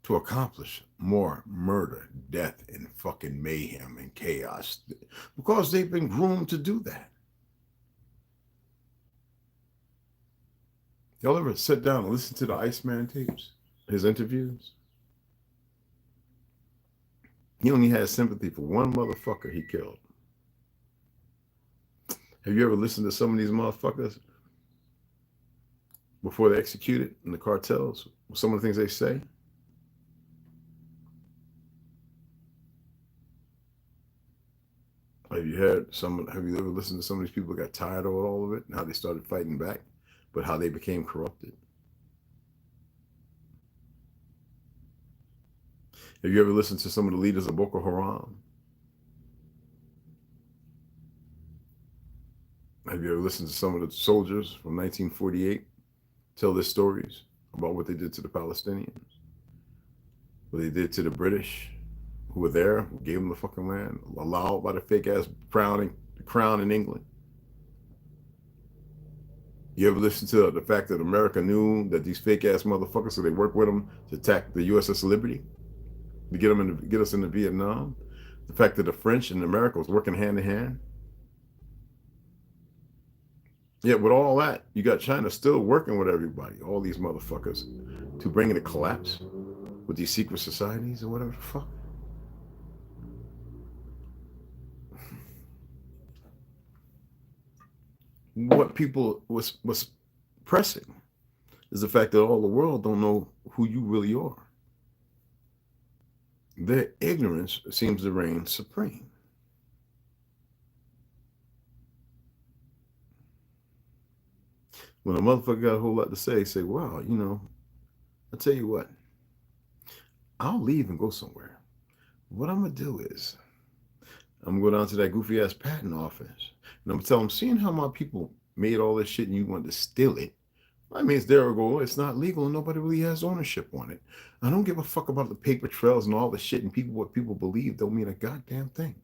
to accomplish more murder, death, and fucking mayhem and chaos because they've been groomed to do that. Y'all ever sit down and listen to the Iceman tapes, his interviews? He only had sympathy for one motherfucker he killed. Have you ever listened to some of these motherfuckers before they executed in the cartels? Some of the things they say? Have you ever listened to some of these people who got tired of all of it and how they started fighting back, but how they became corrupted? Have you ever listened to some of the leaders of Boko Haram? Have you ever listened to some of the soldiers from 1948 tell their stories about what they did to the Palestinians? What they did to the British who were there, who gave them the fucking land, allowed by the fake ass crown in England? You ever listen to the fact that America knew that these fake ass motherfuckers, so they worked with them to attack the USS Liberty? To get us into Vietnam, the fact that the French and America was working hand in hand. Yet with all that, you got China still working with everybody, all these motherfuckers, to bring in a collapse with these secret societies or whatever the fuck. What people was pressing is the fact that all the world don't know who you really are. Their ignorance seems to reign supreme. When a motherfucker got a whole lot to say, wow, you know, I'll tell you what, I'll leave and go somewhere. What I'm going to do is, I'm going to go down to that goofy ass patent office, and I'm going to tell them, seeing how my people made all this shit and you want to steal it, I mean, it's there or go. It's not legal, and nobody really has ownership on it. I don't give a fuck about the paper trails and all the shit and people. What people believe don't mean a goddamn thing.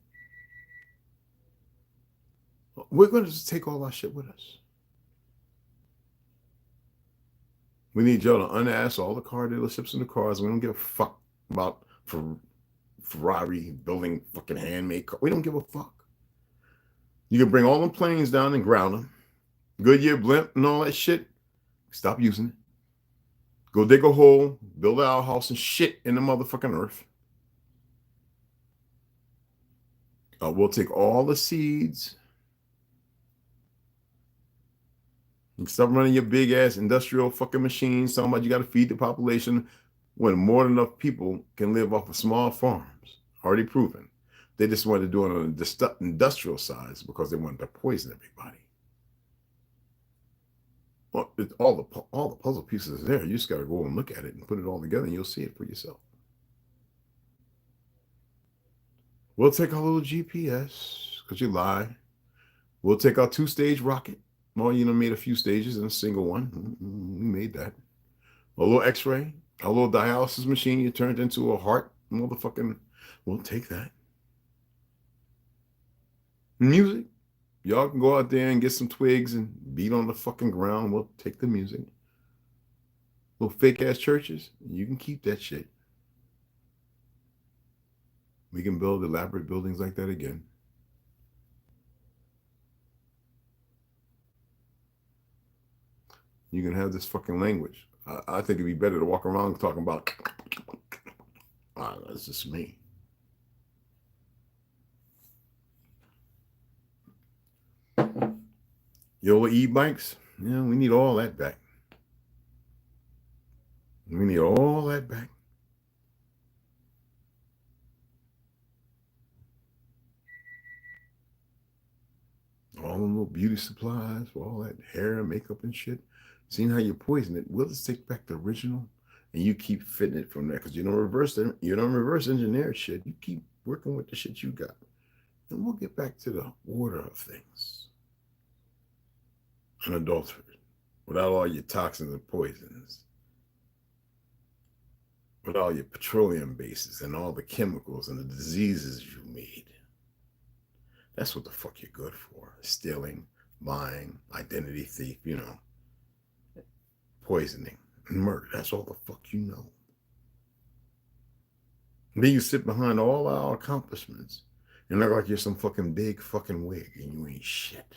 We're going to just take all our shit with us. We need y'all to unass all the car dealerships and the cars. We don't give a fuck about Ferrari building fucking handmade cars. We don't give a fuck. You can bring all them planes down and ground them. Goodyear blimp and all that shit. Stop using it. Go dig a hole, build our house and shit in the motherfucking earth. We'll take all the seeds. And stop running your big ass industrial fucking machines talking about you got to feed the population when more than enough people can live off of small farms. Already proven. They just wanted to do it on the industrial size because they wanted to poison everybody. Well, all the puzzle pieces are there. You just got to go and look at it and put it all together, and you'll see it for yourself. We'll take our little GPS because you lie. We'll take our 2-stage rocket. Well, you know, made a few stages in a single one. We made that. A little X-ray, a little dialysis machine you turned into a heart. Motherfucking, we'll take that. Music. Y'all can go out there and get some twigs and beat on the fucking ground. We'll take the music. Little fake ass churches. You can keep that shit. We can build elaborate buildings like that again. You can have this fucking language. I think it'd be better to walk around talking about, that's just me. Your e-bikes, yeah, we need all that back. We need all that back. All them little beauty supplies, all that hair and makeup and shit. Seeing how you poison it, we'll just take back the original and you keep fitting it from there. Because you don't reverse engineer shit. You keep working with the shit you got. And we'll get back to the order of things. Unadulterated, without all your toxins and poisons, with all your petroleum bases and all the chemicals and the diseases you made. That's what the fuck you're good for. Stealing, lying, identity thief, you know, poisoning, and murder. That's all the fuck you know. And then you sit behind all our accomplishments and look like you're some fucking big fucking wig and you ain't shit.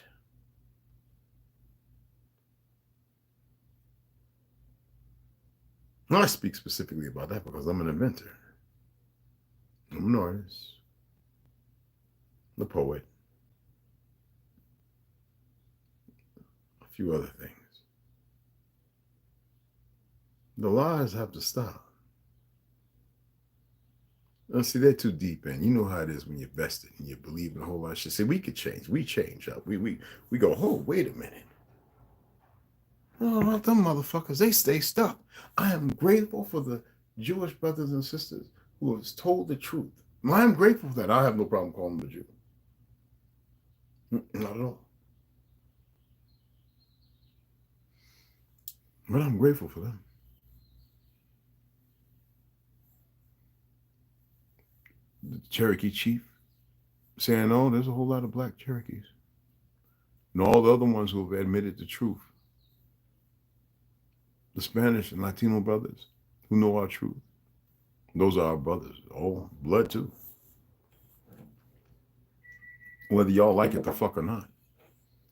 I speak specifically about that because I'm an inventor. I'm an artist, a poet, a few other things. The lies have to stop. And see, they're too deep in. You know how it is when you're vested and you believe in a whole lot of shit. See, we could change. We change up. We go, oh, wait a minute. Oh, not them motherfuckers. They stay stuck. I am grateful for the Jewish brothers and sisters who have told the truth. I'm grateful for that. I have no problem calling them a Jew. Not at all. But I'm grateful for them. The Cherokee chief saying, oh, there's a whole lot of black Cherokees. And all the other ones who have admitted the truth. The Spanish and Latino brothers who know our truth. Those are our brothers. Oh, blood too. Whether y'all like it the fuck or not.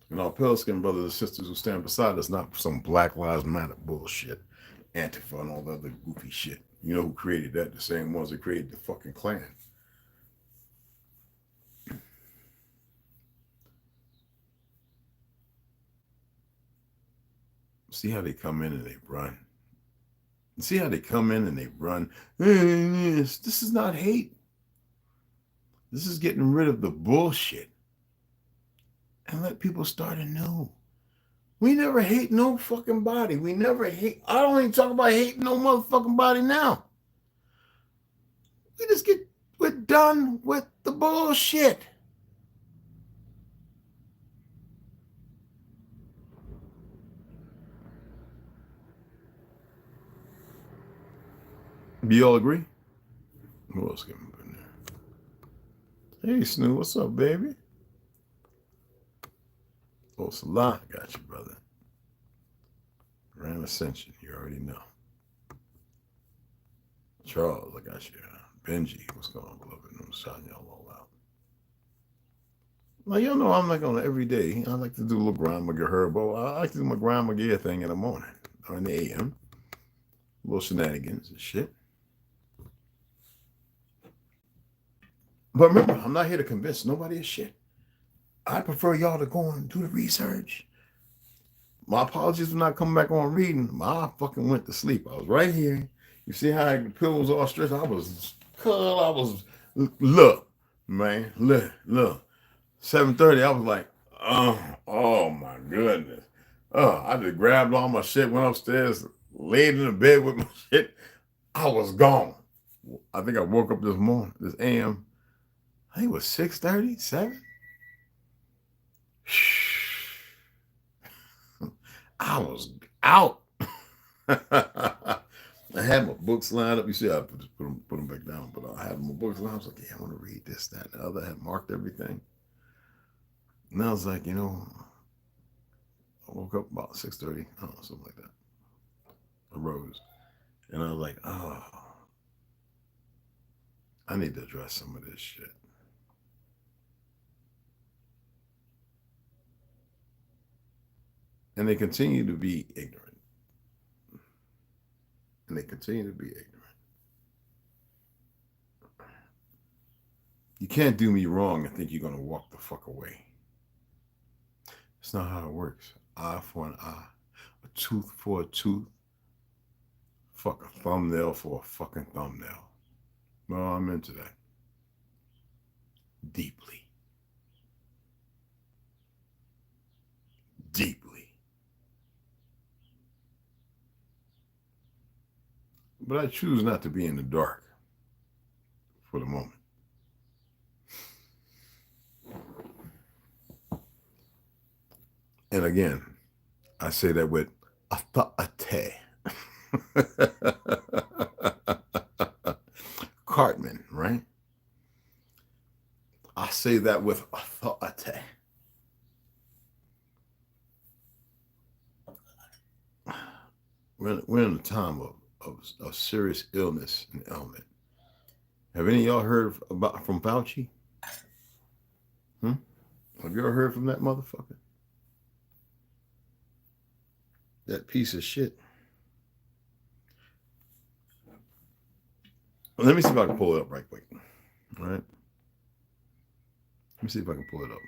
And our pale skinned brothers and sisters who stand beside us, not some Black Lives Matter bullshit. Antifa and all the other goofy shit. You know who created that? The same ones that created the fucking Klan. See how they come in and they run. See how they come in and they run. This is not hate. This is getting rid of the bullshit. And let people start anew. We never hate no fucking body. We never hate. I don't even talk about hating no motherfucking body now. We're done with the bullshit. You all agree? Who else came up in there? Hey, Snoo, what's up, baby? Oh, Salah, got you, brother. Grand Ascension, you already know. Charles, I got you. Benji, what's going on, beloved? I'm shouting y'all all out. Now, y'all know I'm like on every day. I like to do a little grandma get herbo. I like to do my grandma gear thing in the morning or in the AM. Little shenanigans and shit. But remember, I'm not here to convince nobody of shit. I prefer y'all to go and do the research. My apologies for not coming back on reading. I fucking went to sleep. I was right here. You see how the pillow was all stretched? Look, man, look. 7:30, I was like, oh my goodness. I just grabbed all my shit, went upstairs, laid in the bed with my shit. I was gone. I think I woke up this morning, this AM. I think it was 6:30, 7. I was out. I had my books lined up. You see, I just put them back down, but I had my books lined up. I was like, yeah, I want to read this, that, and the other. I had marked everything. And I was like, I woke up about 6:30, something like that. I rose. And I was like, I need to address some of this shit. And they continue to be ignorant. You can't do me wrong and think you're going to walk the fuck away. It's not how it works. Eye for an eye. A tooth for a tooth. Fuck a thumbnail for a fucking thumbnail. Well, I'm into that. Deeply. But I choose not to be in the dark for the moment. And again, I say that with authority. Cartman, right? I say that with authority. We're in a time of serious illness and ailment. Have any of y'all heard from Fauci? Have you ever heard from that motherfucker? That piece of shit. Let me see if I can pull it up right quick. All right. Let me see if I can pull it up.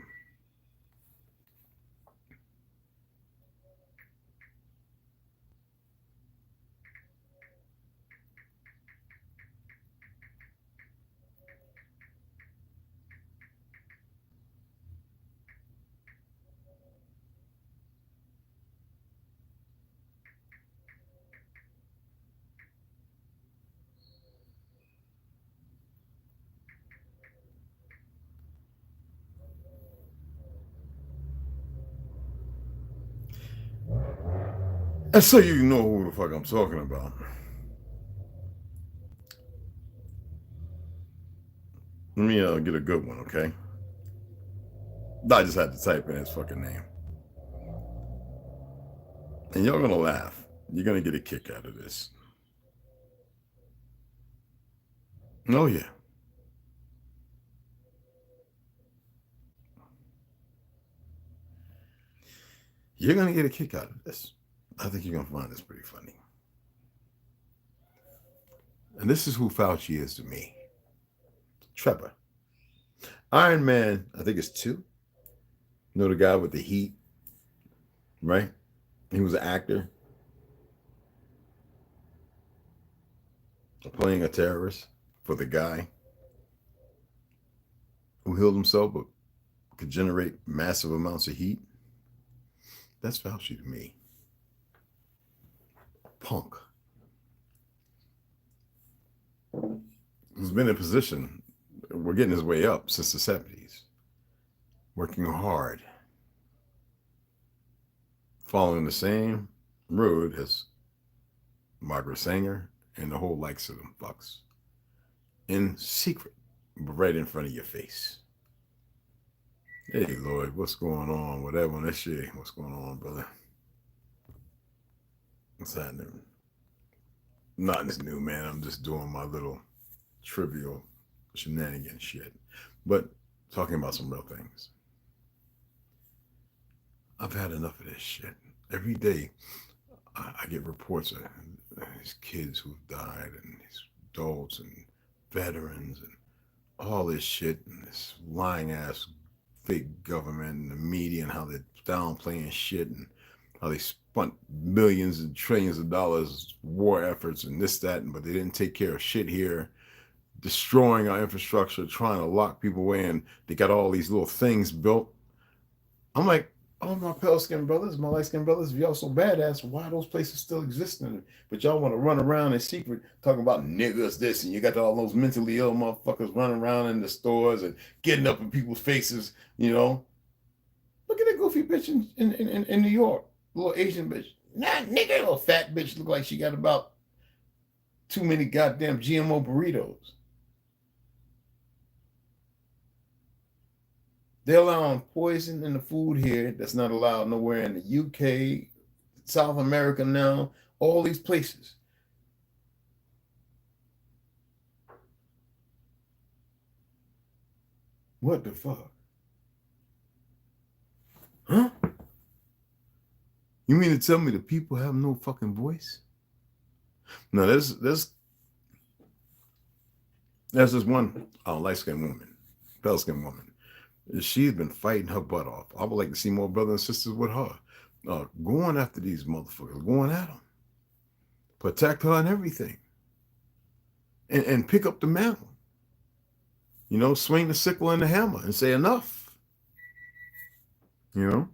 And so you know who the fuck I'm talking about. Let me get a good one, okay? I just had to type in his fucking name. And y'all gonna laugh. You're gonna get a kick out of this. Oh yeah. You're gonna get a kick out of this. I think you're gonna find this pretty funny. And this is who Fauci is to me. Trevor. Iron Man, I think it's 2. You know the guy with the heat, right? He was an actor. Playing a terrorist for the guy who healed himself but could generate massive amounts of heat. That's Fauci to me. Punk. Who's been in position, we're getting his way up since the 70s. Working hard. Following the same road as Margaret Sanger and the whole likes of them fucks in secret, but right in front of your face. Hey, Lloyd, what's going on? Whatever, that shit. What's going on, brother? What's happening? Nothing's new, man. I'm just doing my little trivial shenanigans shit, but talking about some real things. I've had enough of this shit. Every day, I get reports of these kids who've died, and these adults and veterans, and all this shit, and this lying ass fake government and the media, and how they're downplaying shit, and how they spent millions and trillions of dollars war efforts and this, that, but they didn't take care of shit here, destroying our infrastructure, trying to lock people in. They got all these little things built. I'm like, oh, my pale skinned brothers, my light skinned brothers, if y'all so badass, why those places still existing? But y'all want to run around in secret talking about niggas this, and you got all those mentally ill motherfuckers running around in the stores and getting up in people's faces, you know. Look at that goofy bitch in New York, little Asian bitch. Nah, nigga, little fat bitch, look like she got about too many goddamn GMO burritos. They're allowing poison in the food here that's not allowed nowhere in the UK, South America now, all these places. What the fuck? Huh? You mean to tell me the people have no fucking voice? No, there's this one light-skinned woman, pale-skinned woman. She's been fighting her butt off. I would like to see more brothers and sisters with her. Going after these motherfuckers, going at them. Protect her and everything. And pick up the mantle. You know, swing the sickle and the hammer and say enough. You know?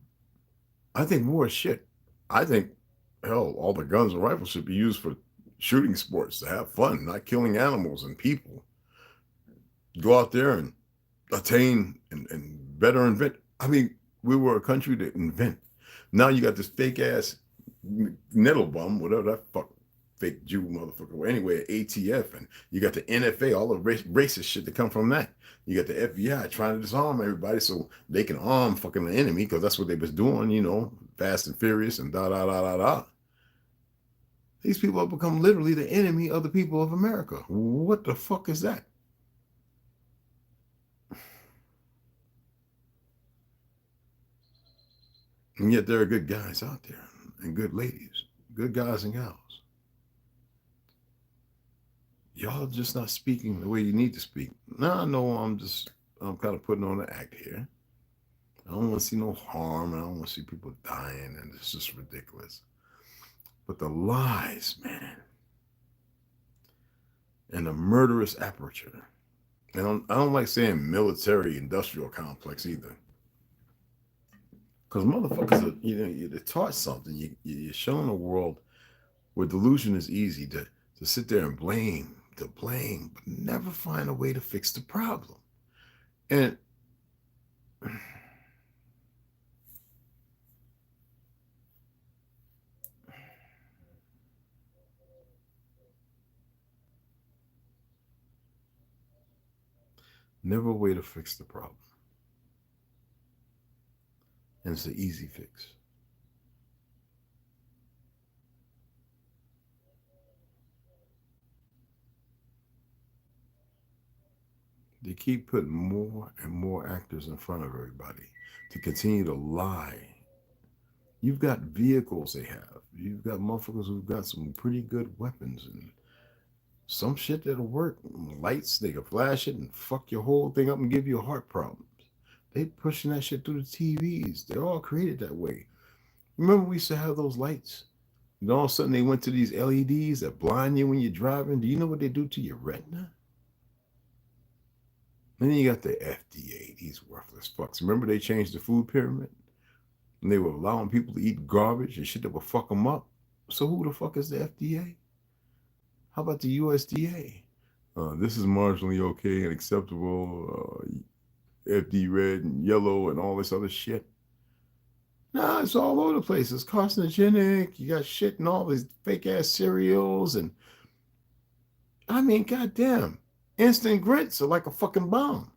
I think more shit. I think, hell, all the guns and rifles should be used for shooting sports, to have fun, not killing animals and people. Go out there and attain and better invent. I mean, we were a country to invent. Now you got this fake ass nettle bum, whatever that fuck fake Jew motherfucker. Well, anyway, ATF, and you got the NFA, all the racist shit that come from that. You got the FBI trying to disarm everybody so they can arm fucking the enemy, because that's what they was doing, you know, Fast and Furious and da da da da da. These people have become literally the enemy of the people of America. What the fuck is that? And yet there are good guys out there and good ladies, good guys and gals. Y'all just not speaking the way you need to speak. Now I know I'm kind of putting on an act here. I don't want to see no harm, and I don't want to see people dying, and it's just ridiculous. But the lies, man, and the murderous aperture. And I don't like saying military industrial complex either. Because motherfuckers, you're taught something. You're showing the world where delusion is easy to sit there and blame, but never find a way to fix the problem. And never a way to fix the problem. And it's an easy fix. They keep putting more and more actors in front of everybody to continue to lie. You've got vehicles they have. You've got motherfuckers who've got some pretty good weapons and some shit that'll work. Lights, they can flash it and fuck your whole thing up and give you heart problems. They pushing that shit through the TVs. They're all created that way. Remember we used to have those lights? And all of a sudden they went to these LEDs that blind you when you're driving. Do you know what they do to your retina? And then you got the FDA, these worthless fucks. Remember they changed the food pyramid? And they were allowing people to eat garbage and shit that would fuck them up. So who the fuck is the FDA? How about the USDA? This is marginally okay and acceptable. FD red and yellow and all this other shit. Nah, it's all over the place. It's carcinogenic. You got shit in all these fake ass cereals and I mean, goddamn. Instant grits are like a fucking bomb.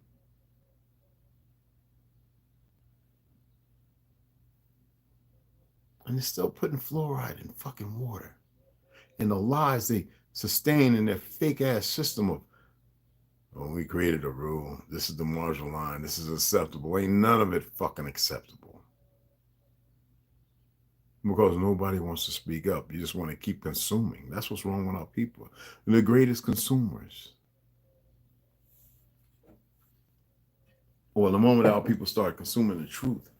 And they're still putting fluoride in fucking water. And the lies they sustain in their fake ass system of, oh, we created a rule. This is the marginal line. This is acceptable. Ain't none of it fucking acceptable. Because nobody wants to speak up. You just want to keep consuming. That's what's wrong with our people. They're the greatest consumers. Well, the moment our people start consuming the truth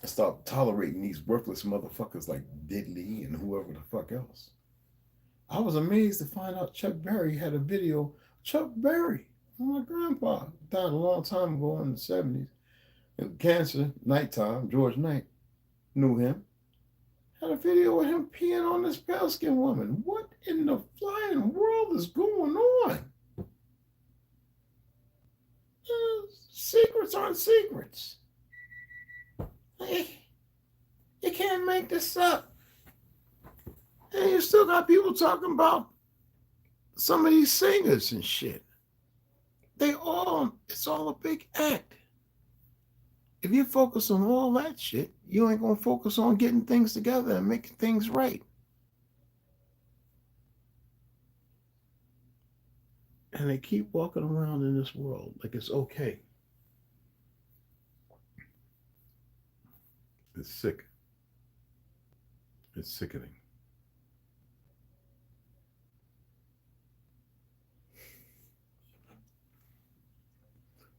and start tolerating these worthless motherfuckers like Diddley and whoever the fuck else. I was amazed to find out Chuck Berry had a video. Chuck Berry, my grandpa, died a long time ago in the 70s. Cancer, nighttime, George Knight knew him. Had a video of him peeing on this pale-skinned woman. What in the flying world is going on? Secrets aren't secrets. You can't make this up. And you still got people talking about some of these singers and shit. It's all a big act. If you focus on all that shit, you ain't gonna focus on getting things together and making things right. And they keep walking around in this world like it's okay. It's sick. It's sickening.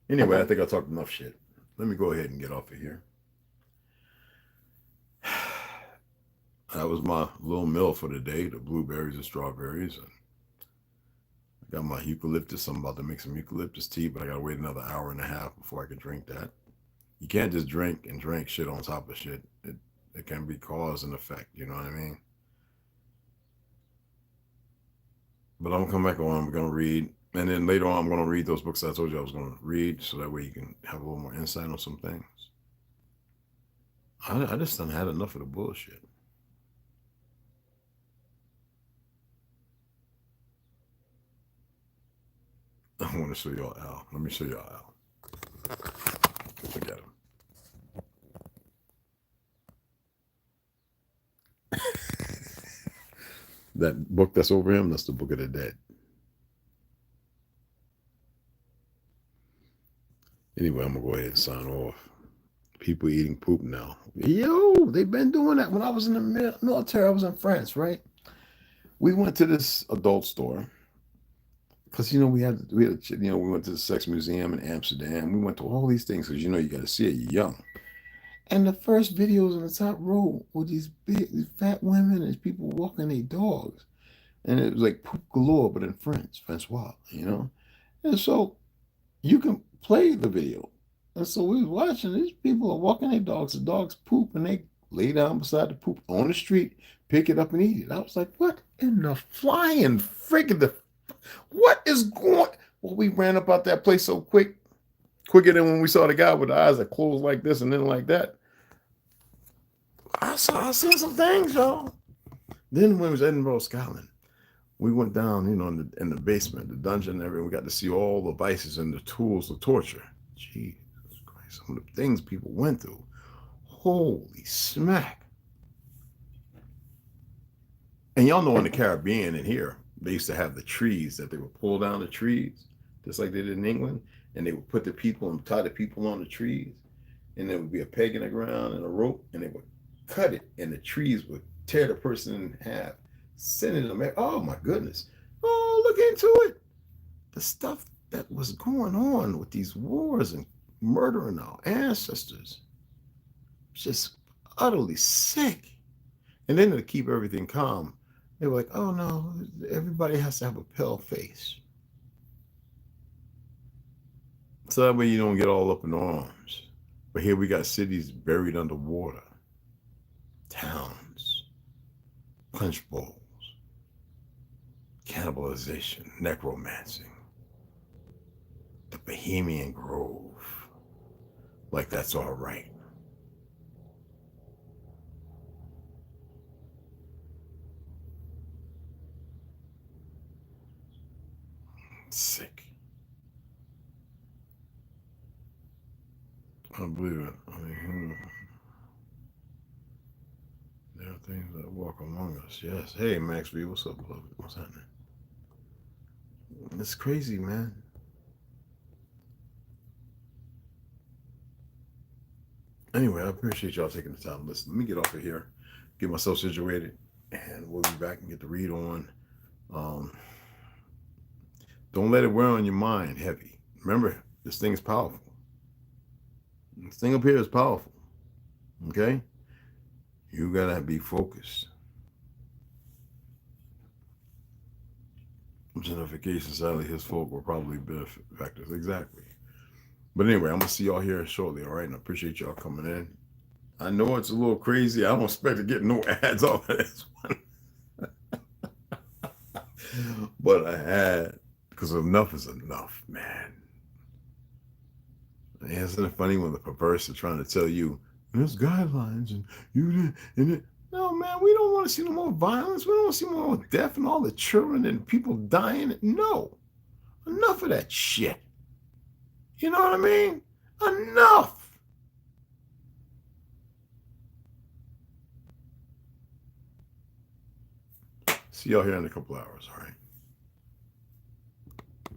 Anyway, I think I talked enough shit. Let me go ahead and get off of here. That was my little meal for the day, the blueberries and strawberries. And I got my eucalyptus. I'm about to make some eucalyptus tea, but I got to wait another hour and a half before I can drink that. You can't just drink and drink shit on top of shit. It can be cause and effect, you know what I mean? But I'm going to come back on. We're going to read. And then later on, I'm going to read those books I told you I was going to read, so that way you can have a little more insight on some things. I just done had enough of the bullshit. I want to show y'all Al. Let me show y'all Al. Look at him. That book that's over him, that's the Book of the Dead. Anyway, I'm going to go ahead and sign off. People eating poop now. Yo, they've been doing that. When I was in the military, I was in France, right? We went to this adult store. Because, we went to the sex museum in Amsterdam. We went to all these things because, you got to see it. You're young. And the first videos on the top row were these fat women and people walking their dogs. And it was like poop galore, but in French, Francois, And so you can play the video. And so we was watching, these people are walking their dogs, the dogs poop, and they lay down beside the poop on the street, pick it up and eat it. I was like, what in the flying friggin' what is going? Well, we ran up out that place so quicker than when we saw the guy with the eyes that closed like this and then like that. I saw some things, y'all. Then when it was Edinburgh, Scotland, we went down, in the basement, the dungeon, and everything. We got to see all the vices and the tools of torture. Jesus Christ, some of the things people went through. Holy smack. And y'all know in the Caribbean and here, they used to have the trees that they would pull down the trees, just like they did in England. And they would put the people and tie the people on the trees. And there would be a peg in the ground and a rope, and they would cut it, and the trees would tear the person in half, sending them. Oh my goodness. Oh, look into it. The stuff that was going on with these wars and murdering our ancestors. Just utterly sick. And then to keep everything calm, they were like, oh no, everybody has to have a pale face. So that way you don't get all up in arms. But here we got cities buried underwater. Towns. Punch bowls. Cannibalization. Necromancing. The Bohemian Grove. Like that's all right. Sick. I don't believe it. I mean, there are things that walk among us. Yes. Hey, Max B, what's up, beloved? What's happening? It's crazy, man. Anyway, I appreciate y'all taking the time to listen. Let me get off of here, get myself situated, and we'll be back and get the read on. Don't let it wear on your mind heavy. Remember, this thing is powerful. This thing up here is powerful. Okay? You gotta be focused. Gentrification, sadly, his folk were probably benefactors. Exactly. But anyway, I'm gonna see y'all here shortly, all right? And I appreciate y'all coming in. I know it's a little crazy. I don't expect to get no ads off of this one. But I had, because enough is enough, man. And isn't it funny when the perverse are trying to tell you there's guidelines and you and it? No, man, we don't want to see no more violence. We don't want to see more death and all the children and people dying. No, enough of that shit. You know what I mean? Enough. See y'all here in a couple hours, all right?